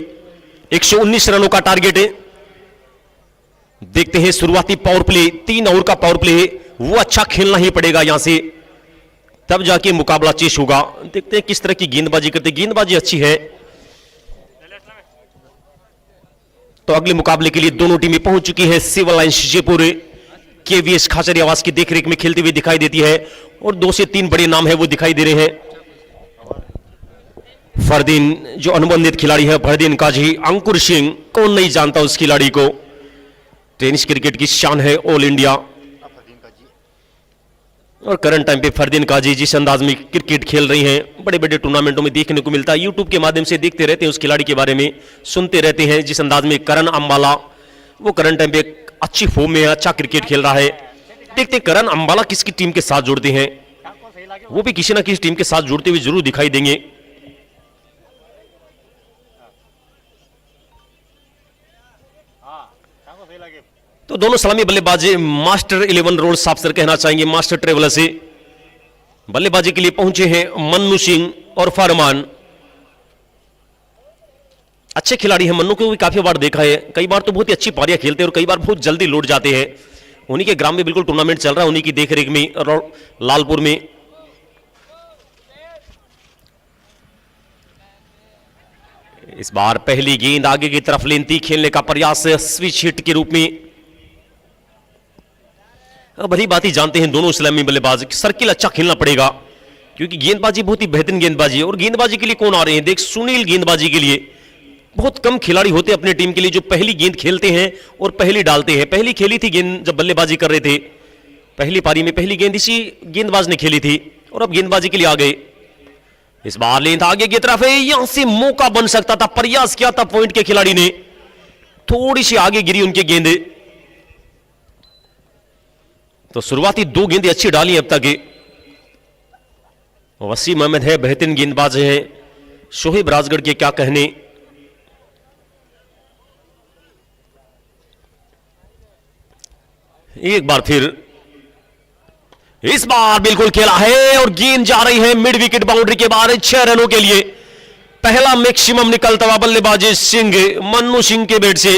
119 रनों का टारगेट है। देखते हैं शुरुआती पावर प्ले, 3 ओवर का पावर प्ले है, वो अच्छा खेलना ही पड़ेगा यहां से, तब जाके मुकाबला चेस होगा। देखते हैं किस तरह की गेंदबाजी करते, गेंदबाजी अच्छी है तो अगले मुकाबले के लिए दोनों टीमें पहुंच चुकी है। Civil lines Jaipur KVS Khachariyawas की देखरेख में खेलते हुए दिखाई देती है और 2 से 3 बड़े नाम है वो दिखाई दे रहे हैं। फरदीन जो अनुबंधित खिलाड़ी है, फरदीन काजी, अंकुर सिंह, कौन नहीं जानता उस खिलाड़ी को, टेनिस क्रिकेट की शान है ऑल इंडिया। और करंट टाइम पे फरदीन काजी जिस अंदाज में क्रिकेट खेल रही हैं, बड़े बड़े टूर्नामेंटों में देखने को मिलता है। यूट्यूब के माध्यम से देखते रहते हैं, उस खिलाड़ी के बारे में सुनते रहते हैं। जिस अंदाज में करण अंबाला, वो करंट टाइम पे अच्छी फॉर्म में, अच्छा क्रिकेट खेल रहा है। देखते हैं करण अंबाला किसकी टीम के साथ जुड़ते हैं, वो भी किसी ना किसी टीम के साथ जुड़ते हुए जरूर दिखाई देंगे। तो दोनों सलामी बल्लेबाजी मास्टर 11 रोड साफ सर कहना चाहेंगे मास्टर ट्रेवलर से। बल्लेबाजी के लिए पहुंचे हैं मन्नू सिंह और फरमान। अच्छे खिलाड़ी हैं, मन्नू को भी काफी बार देखा है, कई बार तो बहुत ही अच्छी पारियां खेलते हैं और कई बार बहुत जल्दी लौट जाते हैं। उन्हीं के ग्राम में बिल्कुल टूर्नामेंट चल रहा है, उन्हीं की देखरेख में लालपुर में। इस बार पहली गेंद आगे की तरफ लेंती खेलने का प्रयास स्विच हिट के रूप में। भली बात ही जानते हैं दोनों इस्लामी बल्लेबाज, सर्किल अच्छा खेलना पड़ेगा क्योंकि गेंदबाजी बहुत ही बेहतरीन गेंदबाजी है। और गेंदबाजी के लिए कौन आ रहे हैं, देख सुनील गेंदबाजी के लिए। बहुत कम खिलाड़ी होते हैं अपने टीम के लिए जो पहली गेंद खेलते हैं और पहली डालते हैं। पहली खेली थी गेंद जब बल्लेबाजी कर रहे थे, पहली पारी में पहली गेंद इसी गेंदबाज ने खेली थी और अब गेंदबाजी के लिए आ गए। इस बार लेंथ आगे की तरफ है, यहां से मौका बन सकता था, प्रयास किया था पॉइंट के खिलाड़ी ने, थोड़ी सी आगे गिरी उनके गेंदे। तो शुरुआती 2 गेंदें अच्छी डाली अब तक। वसीम अहमद है, बेहतरीन गेंदबाज है। शोहेब राजगढ़ के क्या कहने। एक बार फिर, इस बार बिल्कुल खेला है और गेंद जा रही है मिड विकेट बाउंड्री के बाहर 6 रनों के लिए। पहला मैक्सिमम निकलता हुआ बल्लेबाजी सिंह, मन्नू सिंह के बैट से।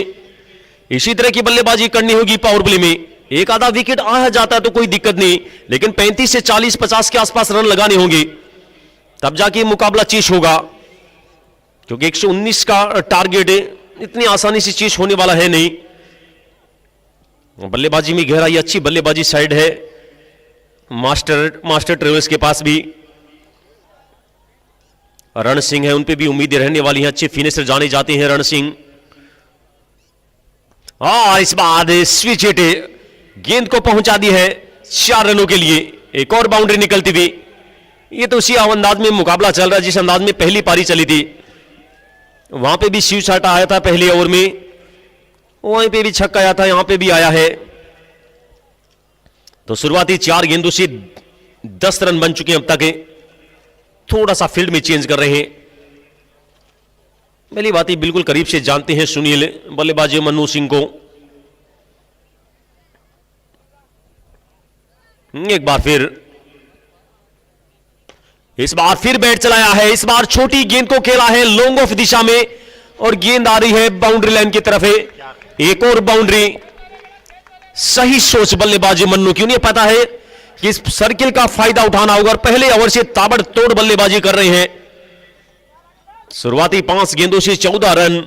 इसी तरह की बल्लेबाजी करनी होगी पावर प्ले में। एक आधा विकेट आ जाता है तो कोई दिक्कत नहीं, लेकिन 35 से 40-50 के आसपास रन लगाने होंगे, तब जाके मुकाबला चेस होगा। क्योंकि 119 का टारगेट है, इतनी आसानी से चेस होने वाला है नहीं। बल्लेबाजी में गहराई, अच्छी बल्लेबाजी साइड है मास्टर ट्रेवल्स के पास भी। रण सिंह है, उन पे भी उम्मीदें रहने वाली हैं, अच्छे फिनिशर जाने जाते हैं रण सिंह। इस बार स्विच हिट गेंद को पहुंचा दी है 4 रनों के लिए। एक और बाउंड्री निकलती थी। ये तो उसी अंदाज में मुकाबला चल रहा है जिस अंदाज में पहली पारी चली थी। वहां पे भी शिव छाटा आया था पहले ओवर में, वहीं पे भी छक्का आया था, यहां पे भी आया है। तो शुरुआती 4 गेंदों से 10 रन बन चुके हैं अब तक। थोड़ा सा फील्ड में चेंज कर रहे हैं। पहली बात ही बिल्कुल करीब से जानते हैं सुनील बल्लेबाजी मन्नू सिंह को। एक बार फिर, इस बार फिर बैट चलाया है। इस बार छोटी गेंद को खेला है लॉन्ग ऑफ दिशा में और गेंद आ रही है बाउंड्री लाइन की तरफ है। एक और बाउंड्री। सही सोच बल्लेबाजी मन्नू की, उन्हें पता है कि इस सर्किल का फायदा उठाना होगा और पहले ओवर से ताबड़तोड़ बल्लेबाजी कर रहे हैं। शुरुआती 5 गेंदों से 14 रन।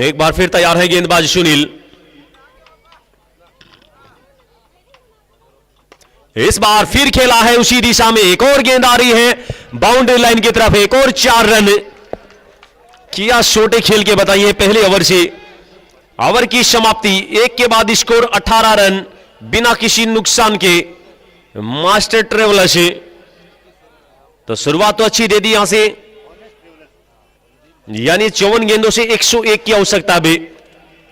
एक बार फिर तैयार है गेंदबाज सुनील। इस बार फिर खेला है उसी दिशा में, एक और गेंद आ रही है बाउंड्री लाइन की तरफ। एक और 4 रन किया छोटे खेल के बताइए पहले ओवर से। ओवर की समाप्ति, एक के बाद स्कोर 18 रन बिना किसी नुकसान के मास्टर ट्रेवलर से। तो शुरुआत तो अच्छी दे दी यहां से, यानी 54 गेंदों से 101 की आवश्यकता भी।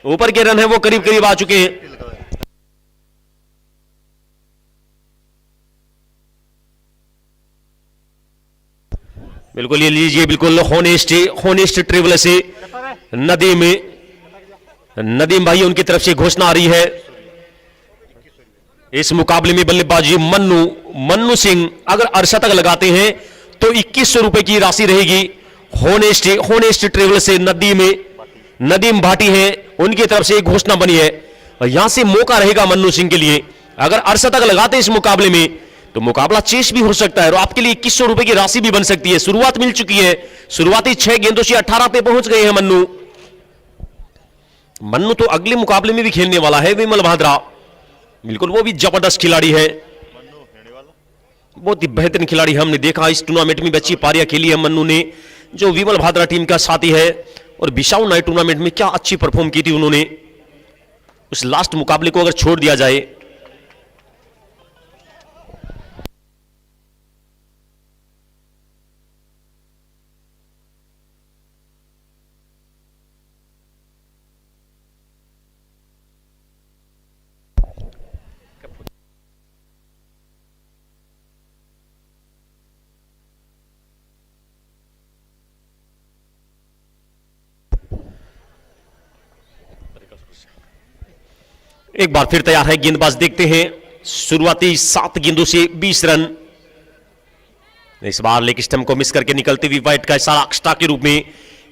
ऊपर के रन है वो करीब करीब आ चुके हैं। बिल्कुल ये लीजिए, बिल्कुल होनेस्ट ट्रेवलर से नदीम भाई उनकी तरफ से घोषणा आ रही है। इस मुकाबले में बल्लेबाजी मन्नू सिंह अगर अर्शतक लगाते हैं तो 2100 रुपए की राशि रहेगी। होनेस्ट ट्रेवल से नदीम भाटी है, उनकी तरफ से एक घोषणा बनी है और यहां से मौका रहेगा मन्नू सिंह के लिए। अगर अर्धशतक लगाते इस मुकाबले में तो मुकाबला चेस भी हो सकता है और आपके लिए 2100 रुपए की राशि भी बन सकती है। शुरुआत मिल चुकी है, शुरुआती 6 गेंदों से 18 पे पहुंच गए हैं मन्नू तो अगले मुकाबले में भी खेलने वाला है। विमल भाद्रा बिल्कुल वो भी जबरदस्त खिलाड़ी है, बहुत ही बेहतरीन खिलाड़ी हमने देखा इस टूर्नामेंट में। अच्छी पारियां खेली है मन्नू ने, जो विमल भाद्रा टीम का साथी है। और बिशाऊ नाइट टूर्नामेंट में क्या अच्छी परफॉर्म की थी उन्होंने। उस लास्ट मुकाबले को अगर छोड़ दिया जाए, एक बार फिर तैयार है गेंदबाज, देखते हैं। शुरुआती 7 गेंदों से 20 रन। इस बार लेग स्टंप को मिस करके निकलती हुई वाइट का इशारा एक्स्ट्रा के रूप में।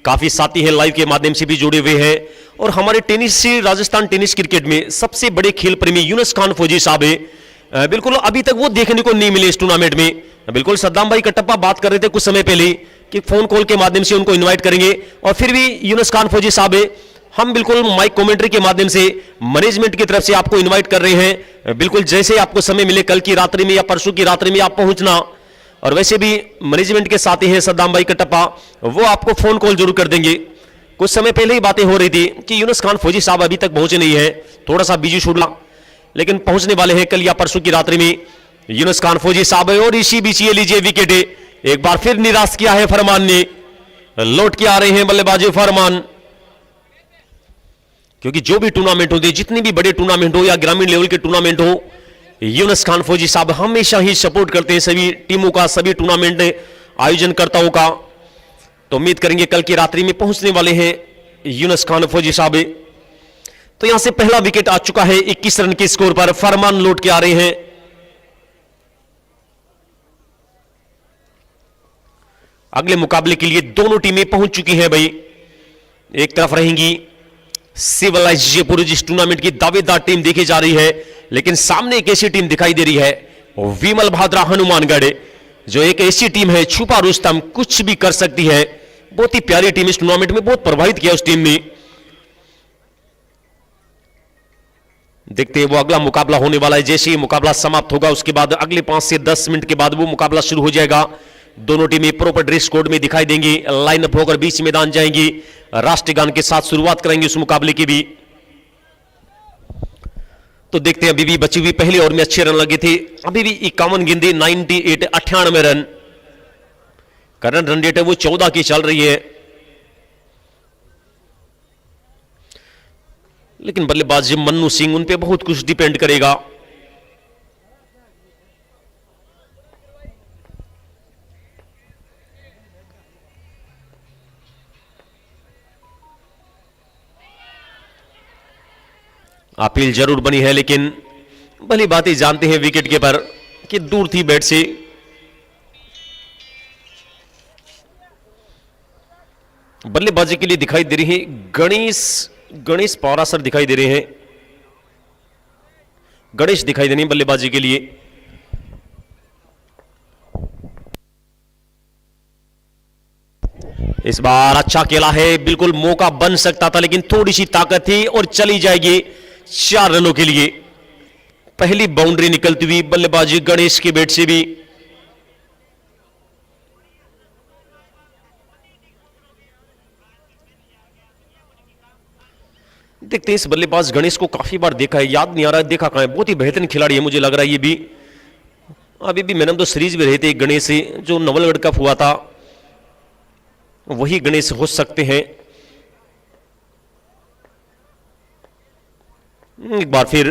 काफी साथी है लाइव के माध्यम से भी जुड़े हुए हैं और हमारे टेनिस से राजस्थान टेनिस क्रिकेट में सबसे बड़े खेल प्रेमी यूनुस खान फौजी साहब है। बिल्कुल अभी तक वो देखने को नहीं मिले इस टूर्नामेंट में। बिल्कुल सद्दाम भाई कटप्पा बात कर रहे थे कुछ समय पहले कि फोन कॉल के माध्यम से उनको इन्वाइट करेंगे और फिर भी यूनुस खान फौजी साहब हम बिल्कुल माइक कमेंट्री के माध्यम से मैनेजमेंट की तरफ से आपको इनवाइट कर रहे हैं। बिल्कुल जैसे आपको समय मिले, कल की रात्रि में या परसों की रात्रि में आप पहुंचना। और वैसे भी मैनेजमेंट के साथ ही हैं सद्दाम भाई कटप्पा, वो आपको फोन कॉल जरूर कर देंगे। कुछ समय पहले ही बातें हो रही थी कि यूनुस खान फौजी साहब अभी तक पहुंचे नहीं है, थोड़ा सा बिजी शेड्यूल, लेकिन पहुंचने वाले हैं कल या परसों की रात्रि में यूनुस खान फौजी साहब। और इसी बीच ये लीजिए विकेट, एक बार फिर निराश किया है फरमान ने। लौट के आ रहे हैं बल्लेबाजी फरमान, क्योंकि जो भी टूर्नामेंट होते, जितने भी बड़े टूर्नामेंट हो या ग्रामीण लेवल के टूर्नामेंट हो, यूनुस खान फौजी साहब हमेशा ही सपोर्ट करते हैं सभी टीमों का, सभी टूर्नामेंट आयोजनकर्ताओं का। तो उम्मीद करेंगे कल की रात्रि में पहुंचने वाले हैं यूनुस खान फौजी साहब। तो यहां से पहला विकेट आ चुका है 21 रन के स्कोर पर। फरमान लौट के आ रहे हैं। अगले मुकाबले के लिए दोनों टीमें पहुंच चुकी हैं भाई। एक तरफ रहेंगी सिविलाइज जयपुर, जिस टूर्नामेंट की दावेदार टीम देखी जा रही है, लेकिन सामने एक ऐसी टीम दिखाई दे रही है विमल भाद्रा हनुमानगढ़, जो एक ऐसी टीम है छुपा रुस्तम, कुछ भी कर सकती है। बहुत ही प्यारी टीम, इस टूर्नामेंट में बहुत प्रभावित किया उस टीम ने। देखते हैं वो अगला मुकाबला होने वाला है। जैसे ही मुकाबला समाप्त होगा उसके बाद अगले 5 से 10 मिनट के बाद वो मुकाबला शुरू हो जाएगा। दोनों टीमें प्रॉपर ड्रेस कोड में दिखाई देंगी, लाइनअप होकर बीच मैदान जाएंगी, राष्ट्रीय गान के साथ शुरुआत करेंगे उस मुकाबले की भी। तो देखते हैं, अभी भी बची हुई पहले ओवर में अच्छे रन लगे थे, अभी भी 51 गेंदे 98 रन। करंट रन रेट है वो 14 की चल रही है, लेकिन बल्लेबाज मन्नू सिंह, उन पे बहुत कुछ डिपेंड करेगा। अपील जरूर बनी है, लेकिन भली बात ही जानते हैं विकेट कीपर कि दूर थी बैट से। बल्लेबाजी के लिए दिखाई दे रही है गणेश पारासर दिखाई दे रहे हैं, गणेश दिखाई दे रहे हैं बल्लेबाजी के लिए। इस बार अच्छा खेला है, बिल्कुल मौका बन सकता था, लेकिन थोड़ी सी ताकत थी और चली जाएगी 4 रनों के लिए। पहली बाउंड्री निकलती हुई बल्लेबाजी गणेश के बैट से भी। देखते हैं, इस बल्लेबाज गणेश को काफी बार देखा है, याद नहीं आ रहा है देखा कहां है। बहुत ही बेहतरीन खिलाड़ी है, मुझे लग रहा है ये भी। अभी भी मैंने तो सीरीज में रहते गणेश से, जो नवलगढ़ कप हुआ था वही गणेश हो सकते हैं। एक बार फिर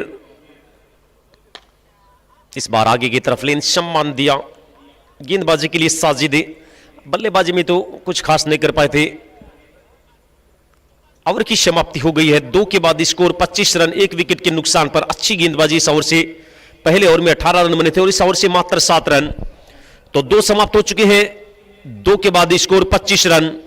इस बार आगे की तरफ लेन सम्मान दिया गेंदबाजी के लिए साजिद। बल्लेबाजी में तो कुछ खास नहीं कर पाए थे। ओवर की समाप्ति हो गई है, 2 के बाद स्कोर 25 रन 1 विकेट के नुकसान पर। अच्छी गेंदबाजी इस ओवर से, पहले ओवर में 18 रन बने थे और इस ओवर से मात्र 7 रन। तो 2 समाप्त हो चुके हैं। 2 के बाद स्कोर 25 रन।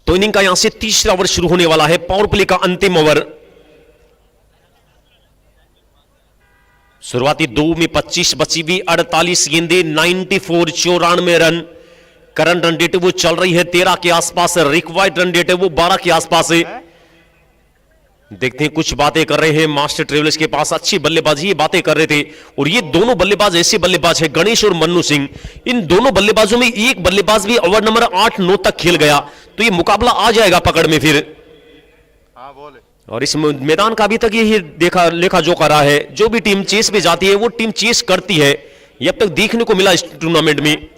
तो इनिंग का यहां से तीसरा ओवर शुरू होने वाला है, पावर प्ले का अंतिम ओवर। शुरुआती 2 में 25 बची हुई 48 गेंदे, 94 94 रन। करंट रन रेट वो चल रही है 13 के आसपास, रिक्वायर्ड रन रेट है वो 12 के आसपास है। देखते हैं कुछ बातें कर रहे हैं मास्टर ट्रेवलर्स के पास, अच्छी बल्लेबाजी ये बातें कर रहे थे। और ये दोनों बल्लेबाज ऐसे बल्लेबाज है, गणेश और मन्नू सिंह, इन दोनों बल्लेबाजों में एक बल्लेबाज भी ओवर नंबर 8-9 तक खेल गया, तो ये मुकाबला आ जाएगा पकड़ में फिर। और इस मैदान का अभी तक यही देखा लेखा जो करा है, जो भी टीम चेस पे जाती है वो टीम चेस करती है, ये अब तक देखने को मिला इस टूर्नामेंट में।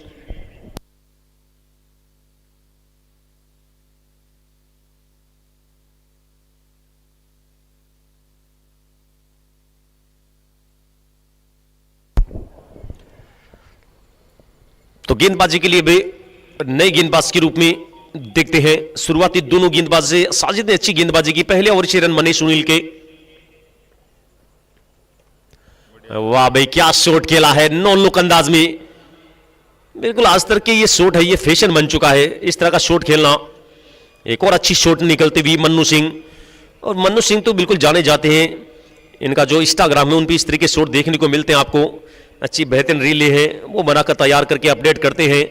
तो गेंदबाजी के लिए भी नए गेंदबाज के रूप में देखते हैं। शुरुआती दोनों गेंदबाज से साजिद ने अच्छी गेंदबाजी की, पहले ओवर 6 रन बने सुनील के। वाह भाई क्या शॉट खेला है, नो लुक अंदाज में। बिल्कुल आज तक के ये शॉट है, ये फैशन बन चुका है इस तरह का शॉट खेलना। एक और अच्छी शॉट निकलती हुई मन्नू सिंह, और मन्नू सिंह तो बिल्कुल जाने जाते हैं, इनका जो इंस्टाग्राम है उन पर इस तरह के शॉट देखने को मिलते हैं आपको। अच्छी बेहतरीन रीलें हैं वो बनाकर तैयार करके अपडेट करते हैं,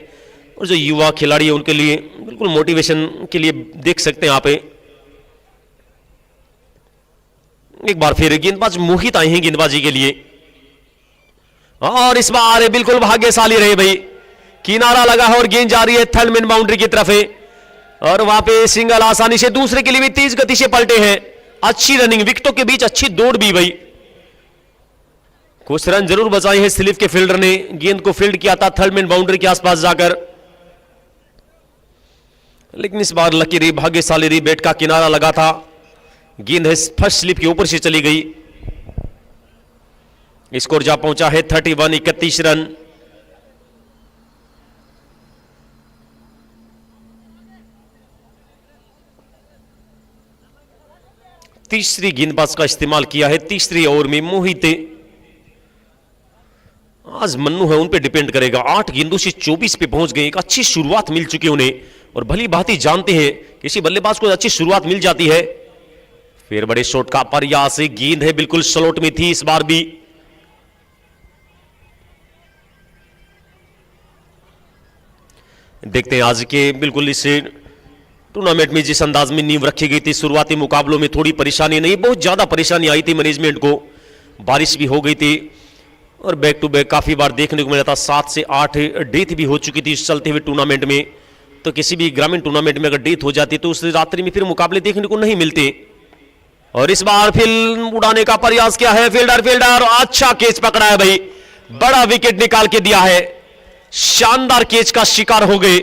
और जो युवा खिलाड़ी है उनके लिए बिल्कुल मोटिवेशन के लिए देख सकते हैं आप। एक बार फिर गेंदबाज मोहित आए हैं गेंदबाजी के लिए, और इस बार बिल्कुल भाग्यशाली रहे भाई, किनारा लगा है और गेंद जा रही है थर्ड मैन बाउंड्री की तरफ है, और वहां पे सिंगल आसानी से दूसरे के लिए भी तेज गति से पलटे हैं। अच्छी रनिंग, विकेटों के बीच अच्छी दौड़ भी भाई, कुछ रन जरूर बचाए हैं स्लिप के फील्डर ने, गेंद को फील्ड किया था थर्ड मैन बाउंड्री के आसपास जाकर, लेकिन इस बार लकी रही, भाग्यशाली रही, बैट का किनारा लगा था, गेंद है फर्स्ट स्लिप के ऊपर से चली गई। स्कोर जा पहुंचा है 31 31 रन। तीसरी गेंदबाज का इस्तेमाल किया है तीसरी ओवर में मोहित। आज मन्नू है उन पे डिपेंड करेगा, 8 गेंदों से 24 पे पहुंच गए, एक अच्छी शुरुआत मिल चुकी है उन्हें, और भली भांति जानते हैं किसी बल्लेबाज को अच्छी शुरुआत मिल जाती है फिर बड़े शॉट का प्रयास, गेंद है बिल्कुल स्लॉट में थी इस बार भी। देखते हैं आज के बिल्कुल इस टूर्नामेंट में जिस अंदाज में नींव रखी गई थी, शुरुआती मुकाबलों में थोड़ी परेशानी नहीं, बहुत ज्यादा परेशानी आई थी मैनेजमेंट को, बारिश भी हो गई थी और बैक टू बैक काफी बार देखने को मिला था, 7 से 8 डेथ भी हो चुकी थी इस चलते हुए टूर्नामेंट में। तो किसी भी ग्रामीण टूर्नामेंट में अगर डेथ हो जाती तो उस रात्रि में फिर मुकाबले देखने को नहीं मिलते। और इस बार फिल्म उड़ाने का प्रयास किया है फील्डर, अच्छा कैच पकड़ा है भाई, बड़ा विकेट निकाल के दिया है, शानदार कैच का शिकार हो गए।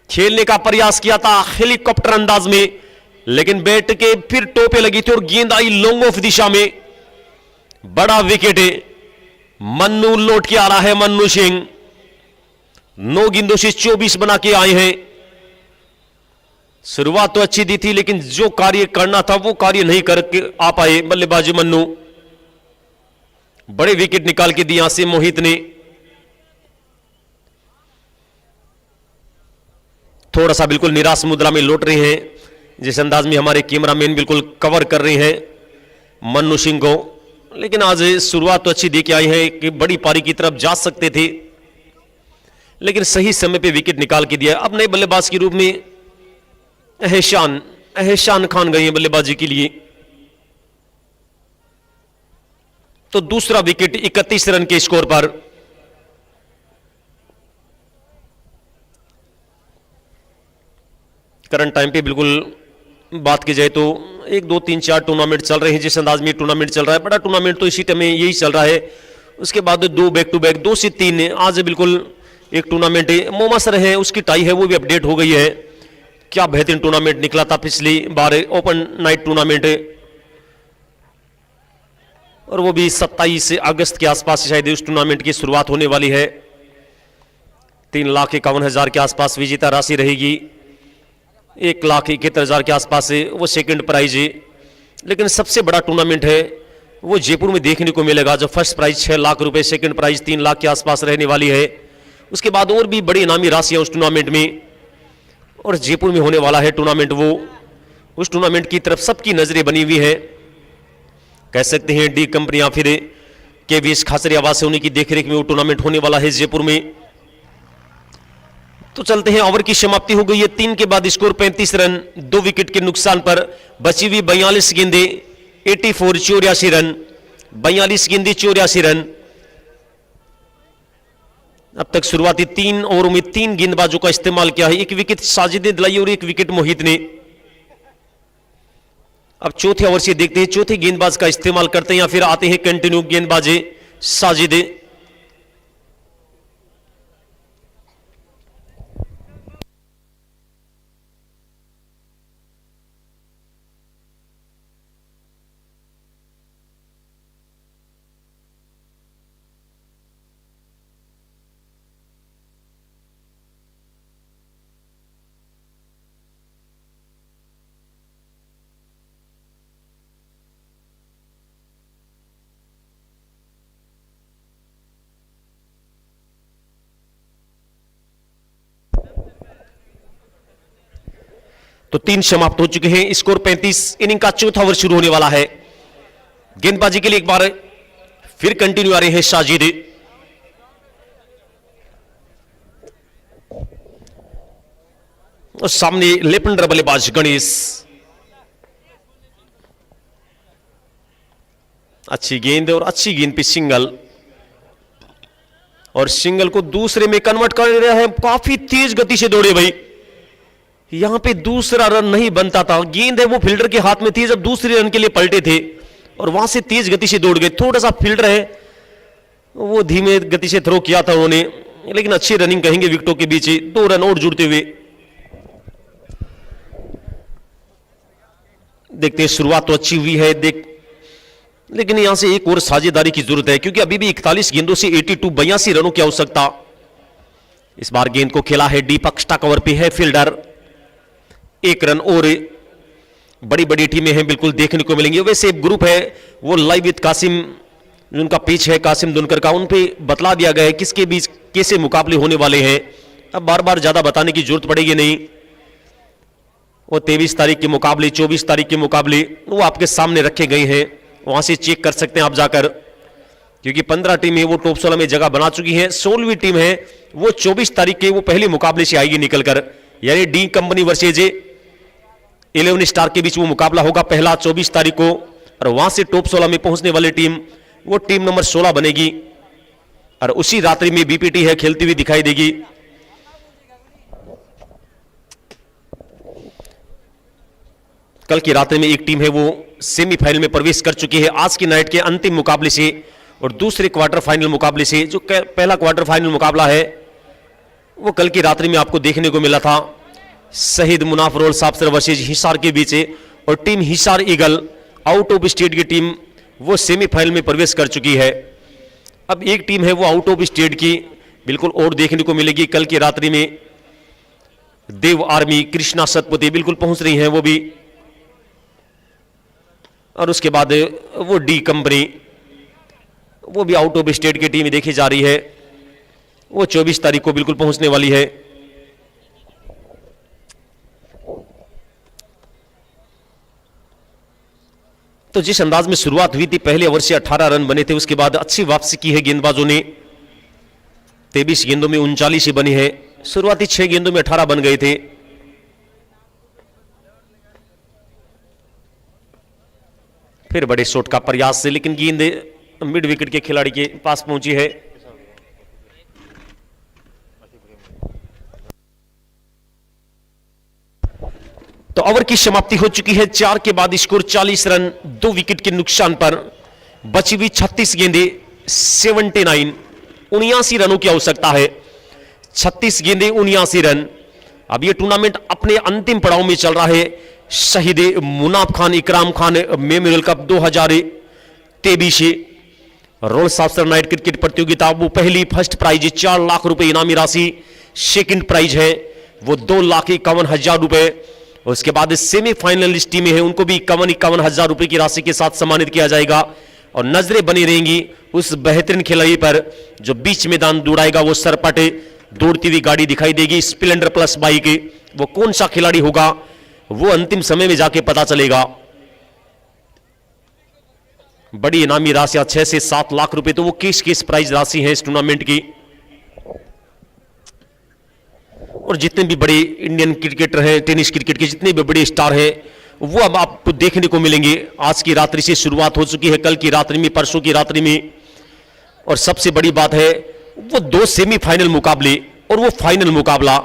खेलने का प्रयास किया था हेलीकॉप्टर अंदाज में, लेकिन बैट के फिर टोपे लगी थी और गेंद आई लॉन्ग ऑफ दिशा में, बड़ा विकेट है। मन्नू लौट के आ रहा है, मन्नू सिंह 9 गेंदों से 24 बना के आए हैं। शुरुआत तो अच्छी दी थी, लेकिन जो कार्य करना था वो कार्य नहीं करके आ पाए बल्लेबाज मन्नू, बड़े विकेट निकाल के दिया से मोहित ने। थोड़ा सा बिल्कुल निराश मुद्रा में लौट रहे हैं, जिस अंदाज में हमारे कैमरामैन बिल्कुल कवर कर रहे हैं मन्नू सिंह को, लेकिन आज शुरुआत तो अच्छी दे के आए हैं कि बड़ी पारी की तरफ जा सकते थे, लेकिन सही समय पे विकेट निकाल के दिया। अब नए बल्लेबाज के रूप में एहसान खान गए हैं बल्लेबाजी के लिए। तो दूसरा विकेट 31 रन के स्कोर पर। करंट टाइम पे बिल्कुल बात की जाए तो 1 2 3 4 टूर्नामेंट चल रहे हैं, जिस अंदाज में टूर्नामेंट चल रहा है, बड़ा टूर्नामेंट तो इसी टाइम में यही चल रहा है। उसके बाद 2 बैक टू बैक, 2 से 3 आज बिल्कुल एक टूर्नामेंट मोमा सर है उसकी टाई है वो भी अपडेट हो गई है। क्या बेहतरीन टूर्नामेंट निकला था पिछली बार ओपन नाइट टूर्नामेंट, और वो भी 27 अगस्त के आसपास शायद उस टूर्नामेंट की शुरुआत होने वाली है। 3,51,000 के आसपास विजेता राशि रहेगी, 1,71,000 के आसपास वो सेकंड प्राइज है। लेकिन सबसे बड़ा टूर्नामेंट है वो जयपुर में देखने को मिलेगा, जो फर्स्ट प्राइज 6 लाख रुपए, सेकंड प्राइज 3 लाख के आसपास रहने वाली है। उसके बाद और भी बड़ी इनामी राशियां उस टूर्नामेंट में, और जयपुर में होने वाला है टूर्नामेंट। वो उस टूर्नामेंट की तरफ सबकी नजरें बनी हुई है, कह सकते हैं डी कंपनी या फिर केवीएस खासरियाबाद से उन्हीं की देखरेख में वो टूर्नामेंट होने वाला है जयपुर में। तो चलते हैं, ओवर की समाप्ति हो गई है। 3 के बाद स्कोर 35 रन, 2 विकेट के नुकसान पर बची हुई 42 गेंदे, 84 84 रन, 42 गेंदे 84 रन। अब तक शुरुआती 3 ओवरों में 3 गेंदबाजों का इस्तेमाल किया है, 1 विकेट साजिद ने दिलाई और 1 विकेट मोहित ने। अब चौथे ओवर से देखते हैं चौथे गेंदबाज का इस्तेमाल करते हैं या फिर आते हैं कंटिन्यू गेंदबाजी साजिद। तो 3 समाप्त हो चुके हैं, स्कोर 35। इनिंग का चौथा ओवर शुरू होने वाला है। गेंदबाजी के लिए एक बार फिर कंटिन्यू आ रहे हैं साजिद। और सामने लेफ्ट हैंडर बल्लेबाज गणेश। अच्छी गेंद और अच्छी गेंद पे सिंगल, और सिंगल को दूसरे में कन्वर्ट कर रहे हैं। काफी तेज गति से दौड़े भाई, यहां पे दूसरा रन नहीं बनता था। गेंद है वो फील्डर के हाथ में थी जब दूसरे रन के लिए पलटे थे, और वहां से तेज गति से दौड़ गए। थोड़ा सा फील्डर है वो धीमे गति से थ्रो किया था उन्होंने, लेकिन अच्छी रनिंग कहेंगे विकेटों के बीच 2 रन और जुड़ते हुए। देखते हैं, शुरुआत तो अच्छी हुई है लेकिन यहां से एक और साझेदारी की जरूरत है, क्योंकि अभी भी 41 गेंदों से 82 रनों की आवश्यकता। इस बार गेंद को खेला है डीप एक्स्ट्रा कवर पे है फील्डर, 1 रन और। बड़ी बड़ी टीमें हैं बिल्कुल देखने को मिलेंगी। वैसे ग्रुप है वो लाइव विद कासिम, उनका पिच है कासिम दुनकर का, उन पे बतला दिया गया है किसके बीच कैसे मुकाबले होने वाले हैं। अब बार बार ज्यादा बताने की जरूरत पड़ेगी नहीं। वो 23 तारीख के मुकाबले, 24 तारीख के मुकाबले वो आपके सामने रखे गए हैं, वहां से चेक कर सकते हैं आप जाकर, क्योंकि 15 टीमें वो टॉप 16 में जगह बना चुकी हैं। 16वीं टीम है वो 24 तारीख के वो पहले मुकाबले से आएगी निकलकर, यानी डी कंपनी वर्सेज 11 स्टार के बीच वो मुकाबला होगा पहला 24 तारीख को, और वहां से टॉप 16 में पहुंचने वाली टीम वो टीम नंबर 16 बनेगी, और उसी रात्रि में बीपीटी है खेलती हुई दिखाई देगी। कल की रात्रि में एक टीम है वो सेमीफाइनल में प्रवेश कर चुकी है आज की नाइट के अंतिम मुकाबले से, और दूसरे क्वार्टर फाइनल मुकाबले से। जो पहला क्वार्टर फाइनल मुकाबला है वो कल की रात्रि में आपको देखने को मिला था, शहीद मुनाफ रोल साबसर वर्सेज हिसार के बीच, और team Hisar eagle out of state की टीम वो सेमीफाइनल में प्रवेश कर चुकी है। अब एक टीम है वो आउट ऑफ स्टेट की बिल्कुल और देखने को मिलेगी कल की रात्रि में। देव आर्मी कृष्णा सतपति बिल्कुल पहुंच रही है वो भी, और उसके बाद वो डी कंपनी वो भी आउट ऑफ स्टेट की टीम देखी जा रही है, वो 24 तारीख को बिल्कुल पहुंचने वाली है। तो जिस अंदाज में शुरुआत हुई थी, पहले ओवर से 18 रन बने थे, उसके बाद अच्छी वापसी की है गेंदबाजों ने। 23 गेंदों में 39 ही बनी है, शुरुआती 6 गेंदों में 18 बन गए थे। फिर बड़े शॉट का प्रयास से, लेकिन गेंद मिड विकेट के खिलाड़ी के पास पहुंची है। तो ओवर की समाप्ति हो चुकी है। 4 के बाद स्कोर 40 रन, 2 विकेट के नुकसान पर बची हुई 36 गेंदें, 79, 79 रनों की आवश्यकता है। 36 गेंदें 79 रन। अब यह टूर्नामेंट अपने अंतिम पड़ाव में चल रहा है। शहीद Munaf Khan Ikram Khan memorial cup 2023 rolls of night cricket प्रतियोगिता। वो पहली फर्स्ट प्राइज 4 लाख रुपए इनामी राशि, सेकंड प्राइज है वो 2,51,000 रुपए। उसके बाद सेमीफाइनलिस्ट टीमें हैं, उनको भी 51,000 रुपए की राशि के साथ सम्मानित किया जाएगा। और नजरें बनी रहेंगी उस बेहतरीन खिलाड़ी पर जो बीच मैदान दौड़ाएगा। वो सरपट दौड़ती हुई गाड़ी दिखाई देगी, स्प्लेंडर प्लस बाइक। वो कौन सा खिलाड़ी होगा वो अंतिम समय में जाके पता चलेगा। बड़ी इनामी राशि 6 से 7 लाख रुपए तो वो किस प्राइज राशि है इस टूर्नामेंट की। और जितने भी बड़े इंडियन क्रिकेटर हैं, टेनिस क्रिकेट के जितने भी बड़े स्टार हैं, वो अब आपको देखने को मिलेंगे। आज की रात्रि से शुरुआत हो चुकी है, कल की रात्रि में, परसों की रात्रि में। और सबसे बड़ी बात है वो 2 सेमीफाइनल मुकाबले और वो फाइनल मुकाबला,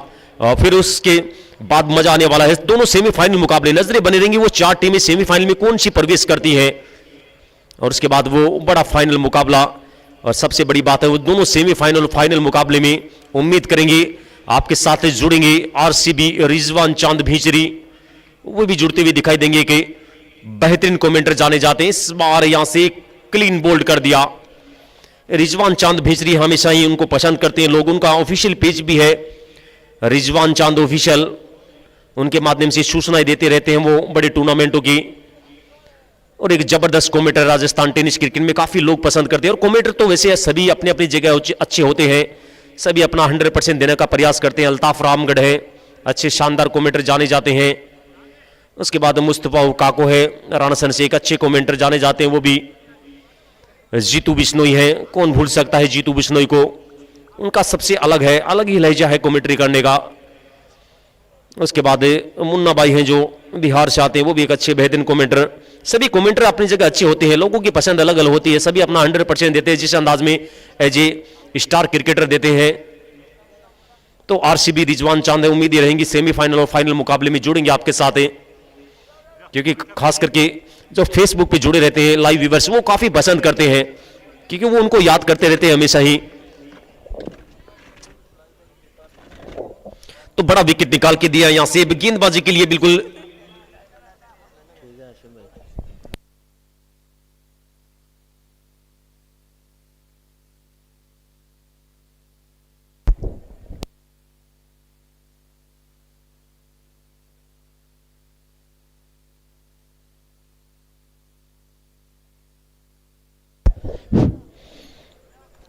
फिर उसके बाद मजा आने वाला है। दोनों सेमीफाइनल मुकाबले, नजरें बनी रहेंगी वो 4 टीमें सेमीफाइनल में कौन सी प्रवेश करती हैं, और उसके बाद वो बड़ा फाइनल मुकाबला। और सबसे बड़ी बात है वो दोनों सेमीफाइनल और फाइनल मुकाबले में उम्मीद करेंगे आपके साथ जुड़ेंगे आरसीबी रिजवान चांद भीचरी, वो भी जुड़ते हुए दिखाई देंगे कि बेहतरीन कमेंटर जाने जाते हैं। इस बार यहां से क्लीन बोल्ड कर दिया। रिजवान चांद भीचरी हमेशा ही उनको पसंद करते हैं लोग। उनका ऑफिशियल पेज भी है रिजवान चांद ऑफिशियल, उनके माध्यम से सूचनाएं देते रहते हैं वो बड़े टूर्नामेंटों की। और एक जबरदस्त कमेंटर राजस्थान टेनिस क्रिकेट में काफी लोग पसंद करते हैं। और कमेंटर तो वैसे सभी अपनी अपनी जगह अच्छे होते हैं, सभी अपना 100% देने का प्रयास करते हैं। अल्ताफ रामगढ़ है, अच्छे शानदार कमेंटर जाने जाते हैं। उसके बाद मुस्तफा काको है राणासन से, एक अच्छे कमेंटर जाने जाते हैं वो भी। जीतू बिश्नोई है, कौन भूल सकता है जीतू बिश्नोई को, उनका सबसे अलग है, अलग ही लहजा है कमेंट्री करने का। उसके बाद मुन्ना भाई हैं जो बिहार से आते हैं, वो भी एक अच्छे बेहतरीन कमेंटर। सभी कमेंटर अपनी जगह अच्छे होते हैं, लोगों की पसंद अलग अलग होती है, सभी अपना 100% देते हैं जिस अंदाज में एज ए स्टार क्रिकेटर देते हैं। तो आरसीबी रिजवान चांद है, उम्मीद रहेंगी सेमीफाइनल और फाइनल मुकाबले में जुड़ेंगे आपके साथ है, क्योंकि खास करके जो फेसबुक पे जुड़े रहते हैं लाइव व्यूअर्स, वो काफी पसंद करते हैं क्योंकि वो उनको याद करते रहते हैं हमेशा ही। तो बड़ा विकेट निकाल के दिया यहां से गेंदबाजी के लिए बिल्कुल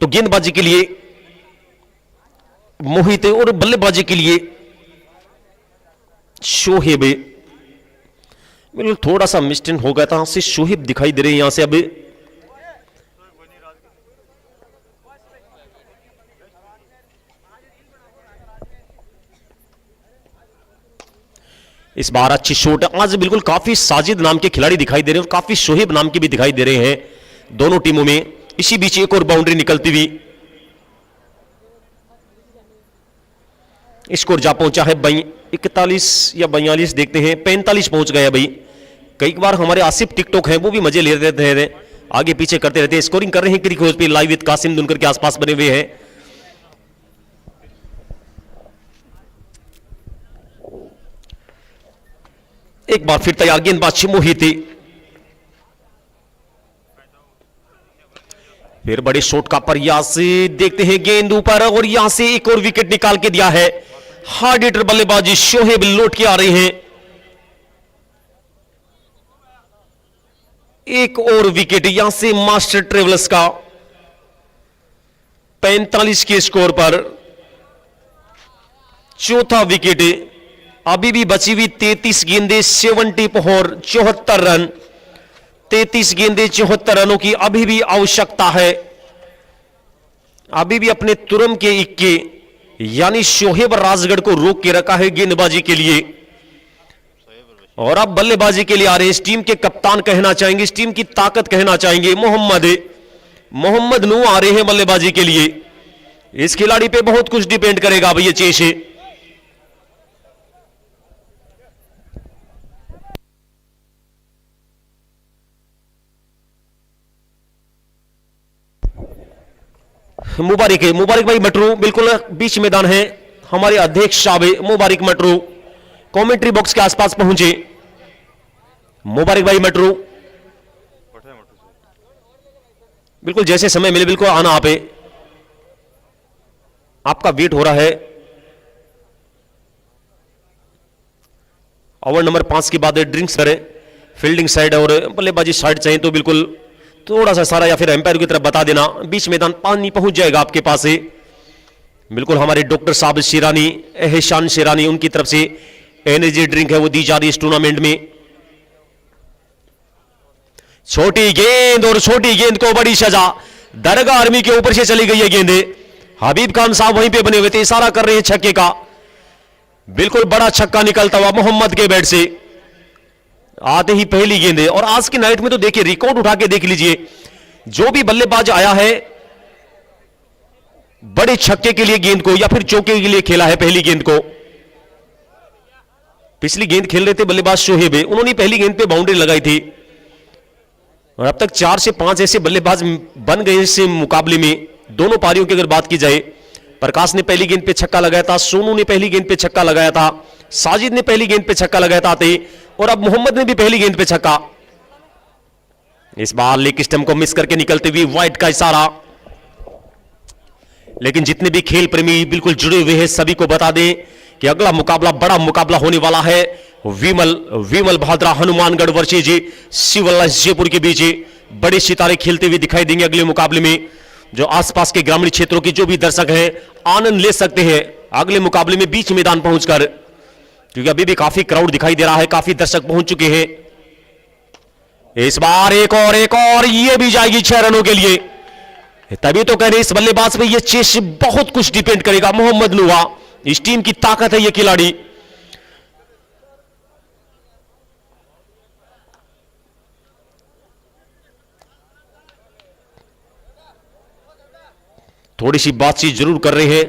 तो गेंदबाजी के लिए मोहित और बल्लेबाजी के लिए शोहेब। बिल्कुल थोड़ा सा मिस्टेक हो गया था, से शोहेब दिखाई दे रहे हैं यहां से। अब इस बार अच्छी शॉट आज बिल्कुल काफी साजिद नाम के खिलाड़ी दिखाई दे रहे हैं और काफी शोहेब नाम के भी दिखाई दे रहे हैं दोनों टीमों में। इसी बीच एक और बाउंड्री निकलती हुई, स्कोर जा पहुंचा है 41 या 42, देखते हैं 45 पहुंच गया भाई। कई बार हमारे आसिफ टिकटॉक हैं वो भी मजे ले रहे थे, आगे पीछे करते रहते हैं। स्कोरिंग कर रहे हैं क्रिकेट पे लाइव विद कासिम दुनकर के आसपास बने हुए हैं। एक बार फिर तैयार गेंदबाज मोहित, फिर बड़े शॉट का प्रयास, देखते हैं गेंद ऊपर और यहां से एक और विकेट निकाल के दिया है। हार्ड हिटर बल्लेबाजी शोहेब लौट के आ रहे हैं। एक और विकेट यहां से मास्टर ट्रेवल्स का 45 के स्कोर पर चौथा विकेट। अभी भी बची हुई 33 गेंदें 70 पर 74 रन, 33 गेंदें 74 रनों की अभी भी आवश्यकता है। अभी भी अपने तुरम के इक्के यानी शोहेब राजगढ़ को रोक के रखा है गेंदबाजी के लिए। और अब बल्लेबाजी के लिए आ रहे हैं इस टीम के कप्तान कहना चाहेंगे, इस टीम की ताकत कहना चाहेंगे, मोहम्मद नू आ रहे हैं बल्लेबाजी के लिए। इस खिलाड़ी पे बहुत कुछ डिपेंड करेगा भैया चेश है। मुबारक भाई मटरू बिल्कुल बीच मैदान है। हमारे अध्यक्ष साहब मुबारक मटरू कमेंट्री बॉक्स के आसपास पहुंचे। मुबारक भाई मटरू बिल्कुल जैसे समय मिले बिल्कुल आना। आपका वेट हो रहा है। ओवर नंबर 5 के बाद ड्रिंक्स करें। फील्डिंग साइड और बल्लेबाजी साइड चाहिए तो बिल्कुल थोड़ा सा सारा या फिर एम्पायर की तरफ बता देना। बीच मैदान पानी पहुंच जाएगा आपके पास से। बिल्कुल हमारे डॉक्टर साहब शेरानी एहसान शेरानी उनकी तरफ से एनर्जी ड्रिंक है वो दी जा रही है इस टूर्नामेंट में। छोटी गेंद और छोटी गेंद को बड़ी सजा। दरगाह आर्मी के ऊपर से चली गई है गेंद। हबीब खान साहब वहीं पे बने हुए थे, इशारा कर रहे हैं छक्के का। बिल्कुल बड़ा छक्का निकलता हुआ मोहम्मद के बैट से आते ही पहली गेंद है। और आज की नाइट में तो देखिए रिकॉर्ड उठा के देख लीजिए, जो भी बल्लेबाज आया है बड़े छक्के के लिए गेंद को या फिर चौके के लिए खेला है पहली गेंद को। पिछली गेंद खेल रहे थे बल्लेबाज शोहेब, उन्होंने पहली गेंद पे बाउंड्री लगाई थी और अब तक 4 से 5 ऐसे बल्लेबाज बन गए इस मुकाबले में। दोनों पारियों की अगर बात की जाए, प्रकाश ने पहली गेंद पे छक्का लगाया था, सोनू ने पहली गेंद पे छक्का लगाया था, साजिद ने पहली गेंद पे छक्का लगाया था और अब मोहम्मद ने भी पहली गेंद पे छक्का। इस बार लेग स्टंप को मिस करके निकलते हुए वाइड का इशारा। लेकिन जितने भी खेल प्रेमी बिल्कुल जुड़े हुए हैं सभी को बता दें कि अगला मुकाबला बड़ा मुकाबला होने वाला है। विमल भाद्रा हनुमानगढ़ वर्सेज शिवल्ला जयपुर के बीच बड़े सितारे खेलते हुए दिखाई देंगे अगले मुकाबले में। जो आसपास के ग्रामीण क्षेत्रों के जो भी दर्शक हैं आनंद ले सकते हैं अगले मुकाबले में बीच मैदान पहुंचकर, क्योंकि अभी भी काफी क्राउड दिखाई दे रहा है, काफी दर्शक पहुंच चुके हैं। इस बार एक और ये भी जाएगी 6 रनों के लिए। तभी तो कह रहे इस बल्लेबाज पे ये चेस बहुत कुछ डिपेंड करेगा। मोहम्मद नुआ, इस टीम की ताकत है ये खिलाड़ी। थोड़ी सी बातचीत जरूर कर रहे हैं,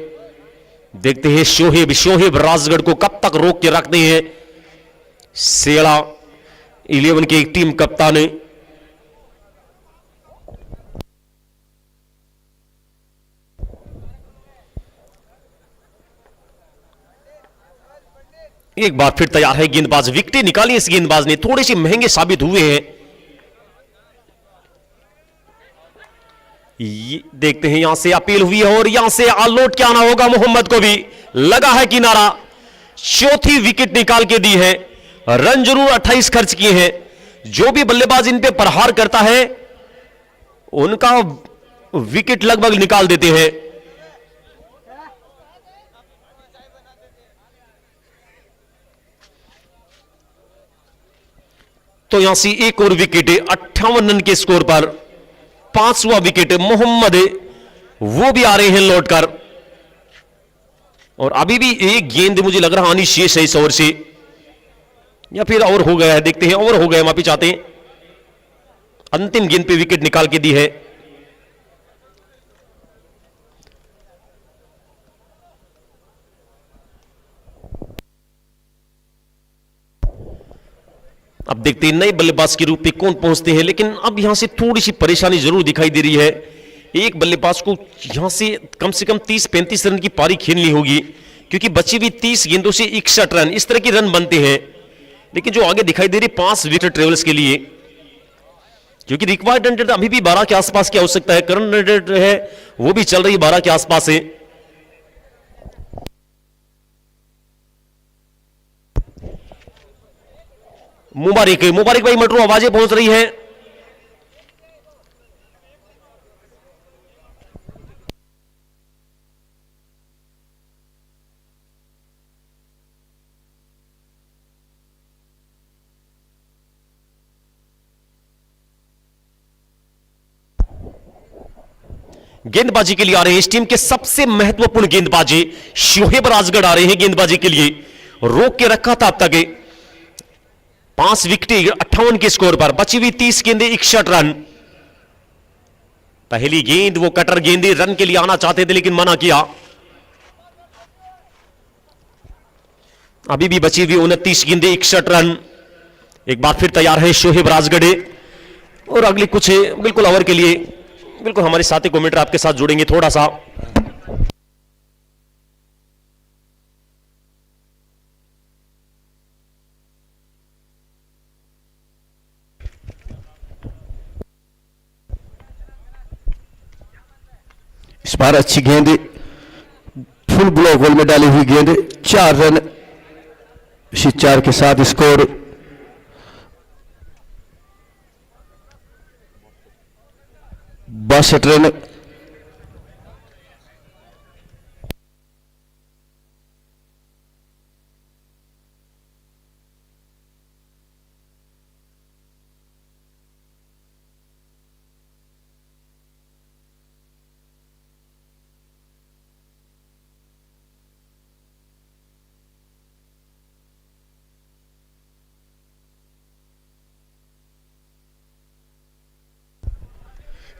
देखते हैं शोहेब राजगढ़ को कब तक रोक के रखते हैं। सेड़ा 11 की एक टीम कप्तान है। एक बार फिर तैयार है गेंदबाज, विकेटें निकाली इस गेंदबाज ने, थोड़े से महंगे साबित हुए हैं। देखते हैं यहां से अपील हुई है और यहां से लौट के आना होगा। मोहम्मद को भी लगा है किनारा, चौथी विकेट निकाल के दी है। रन जरूर 28 खर्च किए हैं। जो भी बल्लेबाज इन पे प्रहार करता है उनका विकेट लगभग निकाल देते हैं। तो यहां से एक और विकेट 58 रन के स्कोर पर 5वां विकेट मोहम्मद वो भी आ रहे हैं लौटकर। और अभी भी एक गेंद मुझे लग रहा आनी शेष है इस ओवर से, या फिर ओवर हो गया है, देखते हैं। ओवर हो गया, माफी चाहते हैं। अंतिम गेंद पे विकेट निकाल के दी है। अब देखते हैं नए बल्लेबाज के रूप में कौन पहुंचते हैं, लेकिन अब यहां से थोड़ी सी परेशानी जरूर दिखाई दे रही है। एक बल्लेबाज को यहां से कम 30-35 रन की पारी खेलनी होगी, क्योंकि बची हुई 30 गेंदों से 61 रन इस तरह के रन बनते हैं। लेकिन जो आगे दिखाई दे रही 5 विकेट ट्रेवल्स के लिए, क्योंकि रिक्वायर्ड रन रेट अभी भी 12 के आसपास की आवश्यकता है। करंट रन रेट है वो भी चल रही 12 के आसपास है। मुबारक भाई मटरू, आवाजें पहुंच रही हैं। गेंदबाजी के लिए आ रहे हैं इस टीम के सबसे महत्वपूर्ण गेंदबाजी शोहेब राजगढ़ आ रहे हैं गेंदबाजी के लिए। रोक के रखा था अब तक 5 विकेट 58 के स्कोर पर, बची हुई 30 गेंदें 61 रन। पहली गेंद वो कटर गेंदे रन के लिए आना चाहते थे लेकिन मना किया। अभी भी बची हुई 29 गेंदें 61 रन। एक बार फिर तैयार है शोहेब राजगढ़ और अगली कुछ बिल्कुल ओवर के लिए बिल्कुल हमारे साथी कमेंटर आपके साथ जुड़ेंगे थोड़ा सा। इस बार अच्छी गेंद, फुल ब्लॉक होल में डाली हुई गेंद, 4 रन, इसी 4 के साथ स्कोर 62 रन।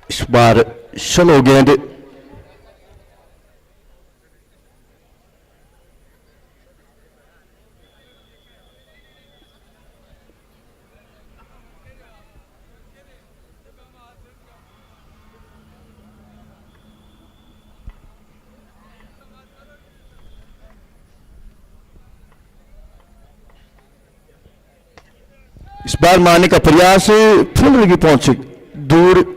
इस बार स्लो गेंद, इस बार मारने का प्रयास, फुल लगी पहुंच दूर,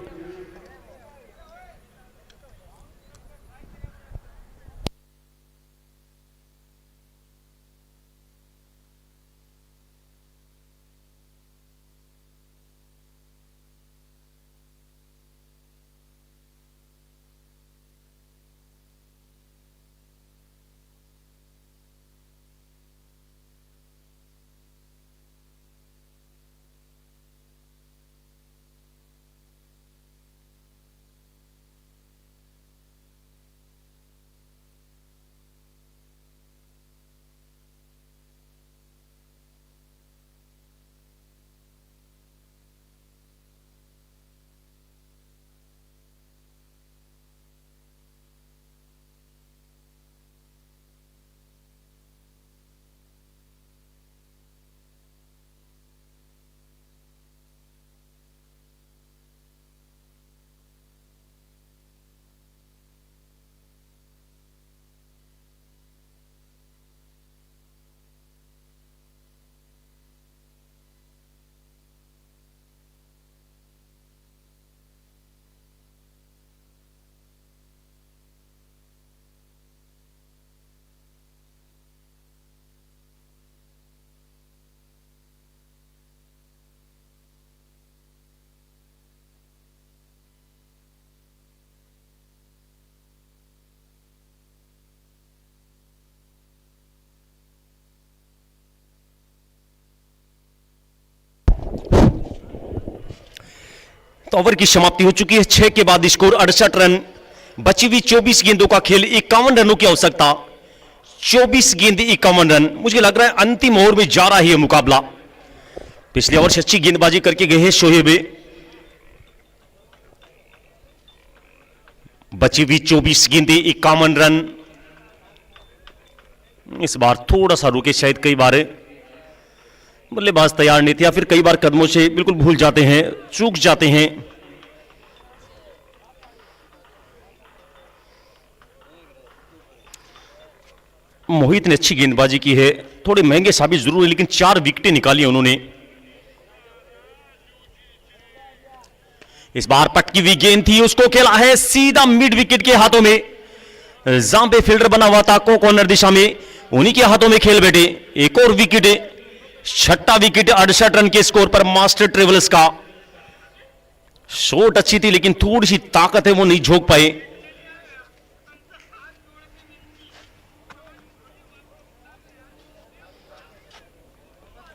तो ओवर की समाप्ति हो चुकी है। 6 के बाद स्कोर 68 रन, बची हुई 24 गेंदों का खेल, 51 रनों की आवश्यकता, 24 गेंद 51 रन। मुझे लग रहा है अंतिम ओवर में जा रहा है यह मुकाबला। पिछले ओवर से अच्छी गेंदबाजी करके गए हैं शोएब। बची हुई 24 गेंदें 51 रन। इस बार थोड़ा सा रुके, शायद कई बार बल्लेबाज तैयार नहीं थे या फिर कई बार कदमों से बिल्कुल भूल जाते हैं, चूक जाते हैं। मोहित ने अच्छी गेंदबाजी की है, थोड़े महंगे साबित जरूर है लेकिन 4 विकेटें निकाली उन्होंने। इस बार पटकी हुई गेंद थी, उसको खेला है सीधा मिड विकेट के हाथों में। जांबे फील्डर बना हुआ था को कॉर्नर दिशा में, उन्हीं के हाथों में खेल बैठे। एक और विकेट, 6ठा विकेट 68 रन के स्कोर पर मास्टर ट्रेवल्स का। शॉट अच्छी थी लेकिन थोड़ी सी ताकत है वो नहीं झोंक पाए।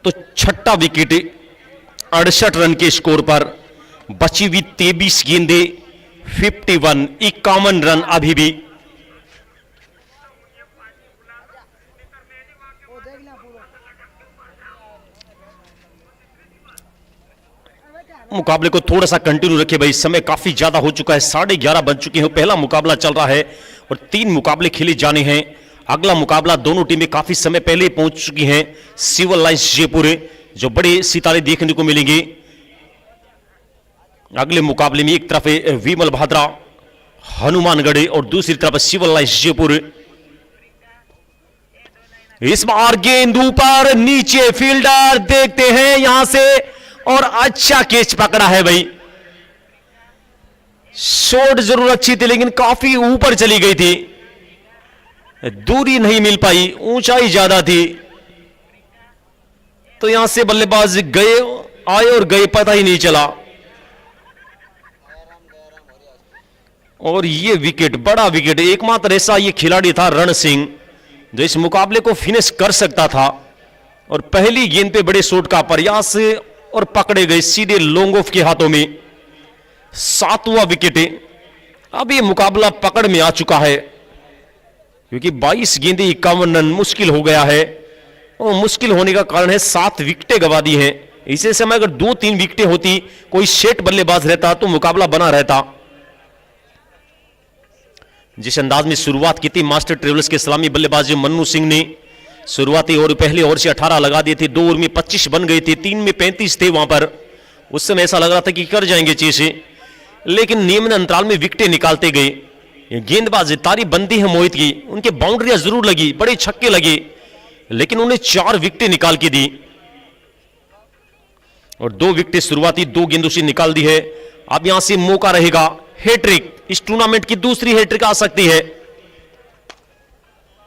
तो 6ठा विकेट 68 रन के स्कोर पर, बची हुई 23 गेंदें 51 रन अभी भी। मुकाबले को थोड़ा सा कंटिन्यू रखे भाई, समय काफी ज्यादा हो चुका है, 11:30 बज चुके हैं। पहला मुकाबला चल रहा है और 3 मुकाबले खेले जाने हैं। अगला मुकाबला दोनों टीमें काफी समय पहले पहुंच चुकी हैं। सिविल लाइंस जयपुर, जो बड़े सितारे देखने को मिलेंगे। अगले मुकाबले में एक तरफ है विमल भाद्रा हनुमानगढ़ और दूसरी तरफ सिविल लाइंस जयपुर। इस बार गेंद ऊपर नीचे, फील्डर देखते हैं यहां से और अच्छा कैच पकड़ा है भाई। शॉट जरूर अच्छी थी लेकिन काफी ऊपर चली गई थी, दूरी नहीं मिल पाई, ऊंचाई ज्यादा थी। तो यहां से बल्लेबाज गए, आए और गए, पता ही नहीं चला। और ये विकेट, बड़ा विकेट, एकमात्र ऐसा ये खिलाड़ी था रण सिंह जो इस मुकाबले को फिनिश कर सकता था। और पहली गेंद पे बड़े शॉट का प्रयास और पकड़े गए सीधे लॉन्ग ऑफ के हाथों में। 7वां विकेट। अब ये मुकाबला पकड़ में आ चुका है क्योंकि 22 गेंदें 51 रन मुश्किल हो गया है। और मुश्किल होने का कारण है 7 विकेटें गवा दी हैं। इसी समय अगर 2-3 विकेटें होती, कोई सेट बल्लेबाज रहता तो मुकाबला बना रहता। जिस अंदाज में शुरुआत की थी मास्टर ट्रेवल्स के सलामी बल्लेबाज मन्नू सिंह ने, शुरुआती ओवर पहले ओवर से 18 लगा दिए थे, 2 ओवर में 25 बन गए थे, 3 में 35 थे वहां पर। उस समय ऐसा लग रहा था कि कर जाएंगे चीजें, लेकिन नियमित अंतराल में विकेटें निकालते गए। गेंदबाज तारीफ बनती है मोहित की, उनके बाउंड्रियां जरूर लगी, बड़े छक्के लगे, लेकिन उन्हें 4 विकेटें निकाल के दी और 2 विकेटें शुरुआती 2 गेंदों से निकाल दी है। अब यहां से मौका रहेगा हैट्रिक, इस टूर्नामेंट की दूसरी हैट्रिक आ सकती है।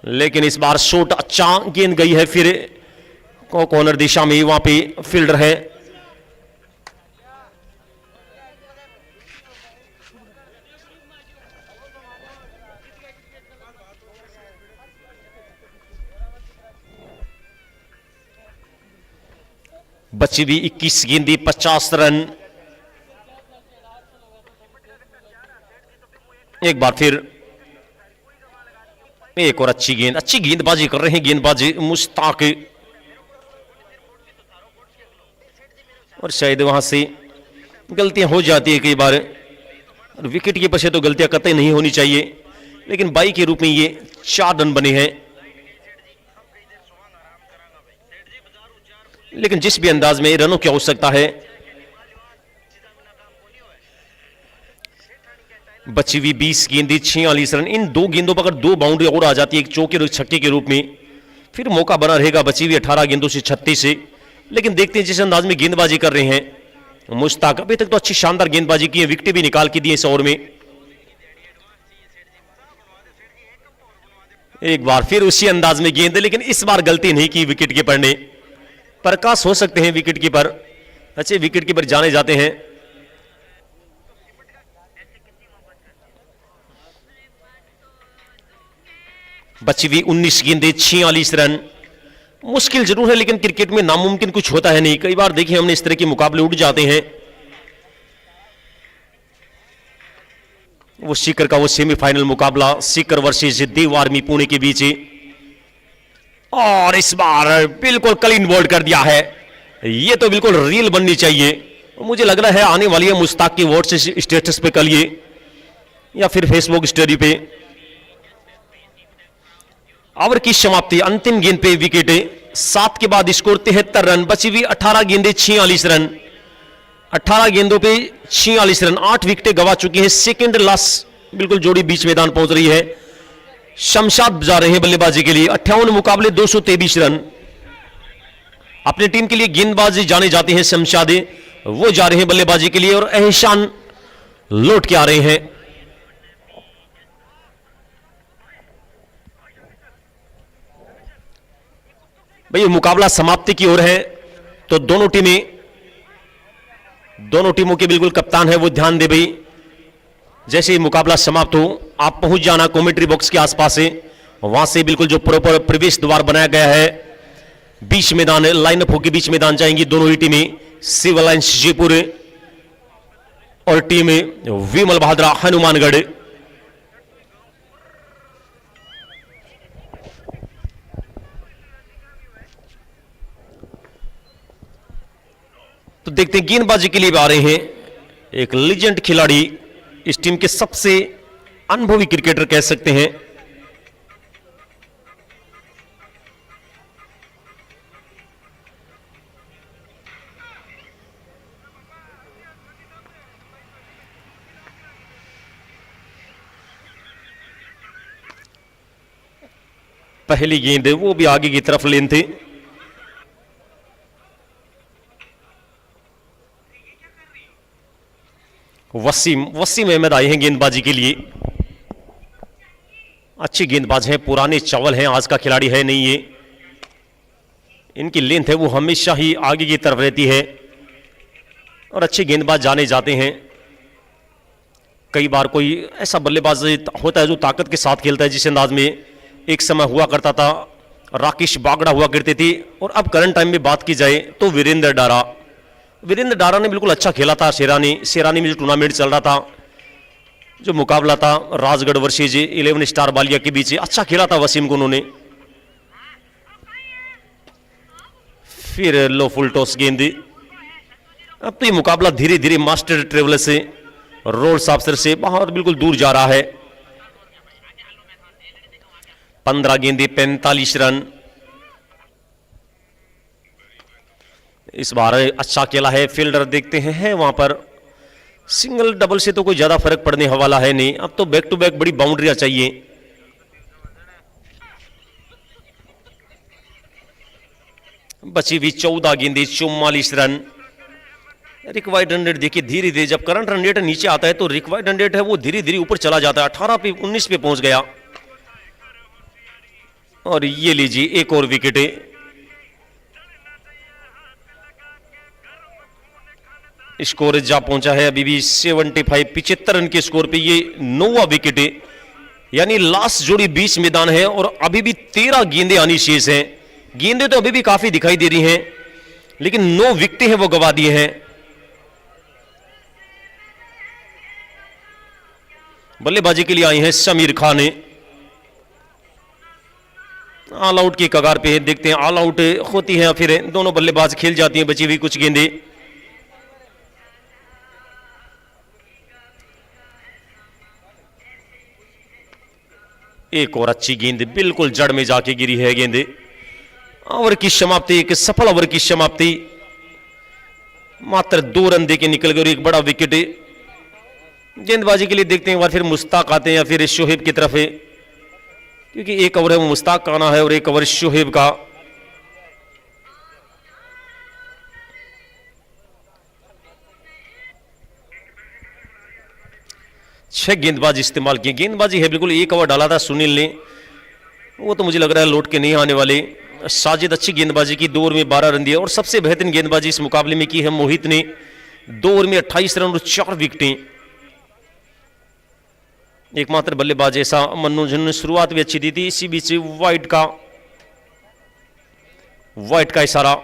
लेकिन इस बार शॉट अच्छा, गेंद गई है फिर कॉर्नर दिशा में, वहां पे फील्डर है। बची हुई 21 गेंदें 50 रन। एक बार फिर एक और अच्छी गेंद, अच्छी गेंदबाजी कर रहे हैं गेंदबाजी मुश्ताक, और शायद वहां से गलतियां हो जाती है कई बार। विकेट कीपर से तो गलतियां कतई नहीं होनी चाहिए, लेकिन 22 के रूप में ये 4 रन बने हैं। लेकिन जिस भी अंदाज में रनों की आवश्यकता है, बची हुई 20 गेंदें 46 रन। इन 2 गेंदों पर अगर 2 बाउंड्री और आ जाती है, एक चौके और एक छक्के के रूप में, फिर मौका बना रहेगा बची हुई 18 गेंदों से 36 से। लेकिन देखते हैं जिस अंदाज में गेंदबाजी कर रहे हैं मुश्ताक, अभी तक तो अच्छी शानदार गेंदबाजी की है, विकेटें भी निकाल के दी इस ओवर में। एक बार फिर उसी अंदाज में गेंद, लेकिन इस बार गलती नहीं की विकेट कीपर ने। प्रकाश हो सकते हैं विकेट कीपर, अच्छे विकेट कीपर जाने जाते हैं। बची हुई 19 गेंदें 46 रन। मुश्किल जरूर है, लेकिन क्रिकेट में नामुमकिन कुछ होता है नहीं। कई बार देखिए हमने इस तरह के मुकाबले उठ जाते हैं। वो सीकर का वो सेमीफाइनल मुकाबला, सीकर वर्सेस देव आर्मी पुणे के बीच, और इस बार बिल्कुल क्लीन बोल्ड कर दिया है। ये तो बिल्कुल रील बननी चाहिए। मुझे लग रहा है आने वाली है मुश्ताक की व्हाट्सएप स्टेटस पे कल ये, या फिर फेसबुक स्टोरी पे। ओवर की समाप्ति, अंतिम गेंद पे विकेट, 7 के बाद स्कोर 73 रन। बची हुई 18 गेंदें 46 रन। 18 गेंदों पे 46 रन, 8 विकेटें गवा चुकी हैं। सेकंड लास्ट बिल्कुल जोड़ी बीच मैदान पहुंच रही है। शमशाद जा रहे हैं बल्लेबाजी के लिए, 58 मुकाबले 223 रन। अपनी टीम के लिए गेंदबाजी जाने जाते हैं शमशादे, वो जा रहे हैं बल्लेबाजी के लिए, और एहसान लौट के आ रहे हैं। भाई मुकाबला समाप्ति की ओर है, तो दोनों टीमों के बिल्कुल कप्तान है वो ध्यान दे भाई, जैसे ही मुकाबला समाप्त हो आप पहुंच जाना कमेंट्री बॉक्स के आसपास से। वहां से बिल्कुल जो प्रॉपर प्रवेश द्वार बनाया गया है, बीच मैदान लाइनअप होकर बीच मैदान जाएंगी दोनों ही टीमें, सिविल लाइंस जयपुर और टीम विमल भाद्रा हनुमानगढ़। तो देखते हैं गेंदबाजी के लिए भी आ रहे हैं एक लीजेंड खिलाड़ी, इस टीम के सबसे अनुभवी क्रिकेटर कह सकते हैं। पहली गेंद वो भी आगे की तरफ लेन थे। वसीम वसीम अहमद आए हैं गेंदबाजी के लिए। अच्छी गेंदबाज हैं, पुराने चावल हैं, आज का खिलाड़ी है नहीं ये। इनकी लेंथ है वो हमेशा ही आगे की तरफ रहती है और अच्छे गेंदबाज जाने जाते हैं। कई बार कोई ऐसा बल्लेबाज होता है जो ताकत के साथ खेलता है, जिस अंदाज में एक समय हुआ करता था राकेश बागड़ा हुआ करते थे। और अब करंट टाइम में बात की जाए तो वीरेंद्र डारा ने बिल्कुल अच्छा खेला था। शेरानी में जो टूर्नामेंट चल रहा था, जो मुकाबला था राजगढ़ वर्सेज 11 स्टार बालिया के बीच, अच्छा खेला था वसीम को उन्होंने। फिर लो फुल टॉस गेंद। अब तो ये मुकाबला धीरे धीरे मास्टर ट्रेवलर से, रोल्स ऑफिसर से बाहर बिल्कुल दूर जा रहा है। 15 गेंदे 45 रन। इस बार अच्छा खेला है फील्डर, देखते हैं वहां पर सिंगल डबल से तो कोई ज्यादा फर्क पड़ने वाला है नहीं। अब तो बैक टू बैक बड़ी बाउंड्रियां चाहिए। बची हुई 14 गेंदे 44 रन। रिक्वायर्ड रन रेट देखिए धीरे धीरे, जब करंट रन रेट नीचे आता है तो रिक्वायर्ड रन रेट है वो धीरे धीरे ऊपर चला जाता है। 18 पे 19 पे पहुंच गया। और ये लीजिए एक और विकेट। स्कोर जा पहुंचा है अभी भी 75, 75 रन के स्कोर पे ये 9वां विकेट है। यानी लास्ट जोड़ी 20 मैदान है और अभी भी 13 गेंदें आनी शेष हैं। गेंदें तो अभी भी काफी दिखाई दे रही हैं, लेकिन 9 विकेटें हैं वो गवा दिए हैं। बल्लेबाजी के लिए आई हैं समीर खान। ऑल आउट की कगार पे है, देखते हैं ऑल आउट होती है फिर दोनों बल्लेबाज खेल जाती हैं बची हुई कुछ गेंदें। एक और अच्छी गेंद बिल्कुल जड़ में जाके गिरी है गेंद। ओवर की समाप्ति, एक सफल ओवर की समाप्ति। मात्र 2 रन देके निकल गए और एक बड़ा विकेट। गेंदबाजी के लिए देखते हैं एक बार फिर मुश्ताक आते हैं या फिर शोहेब की तरफ है, क्योंकि एक ओवर है वो मुश्ताक का आना है और एक ओवर शोहेब का। छह गेंदबाज इस्तेमाल किए। गेंदबाजी है बिल्कुल, एक ओवर डाला था सुनील ने, वो तो मुझे लग रहा है लौट के नहीं आने वाले। साजिद अच्छी गेंदबाजी की, 2 ओवर में 12 रन दिए। और सबसे बेहतरीन गेंदबाजी इस मुकाबले में की है मोहित ने, 2 ओवर में 28 रन और 4 विकेटें। एकमात्र बल्लेबाज ऐसा मन्नू जिन्होंने शुरुआत भी अच्छी दी थी। इसी बीच वाइट का इशारा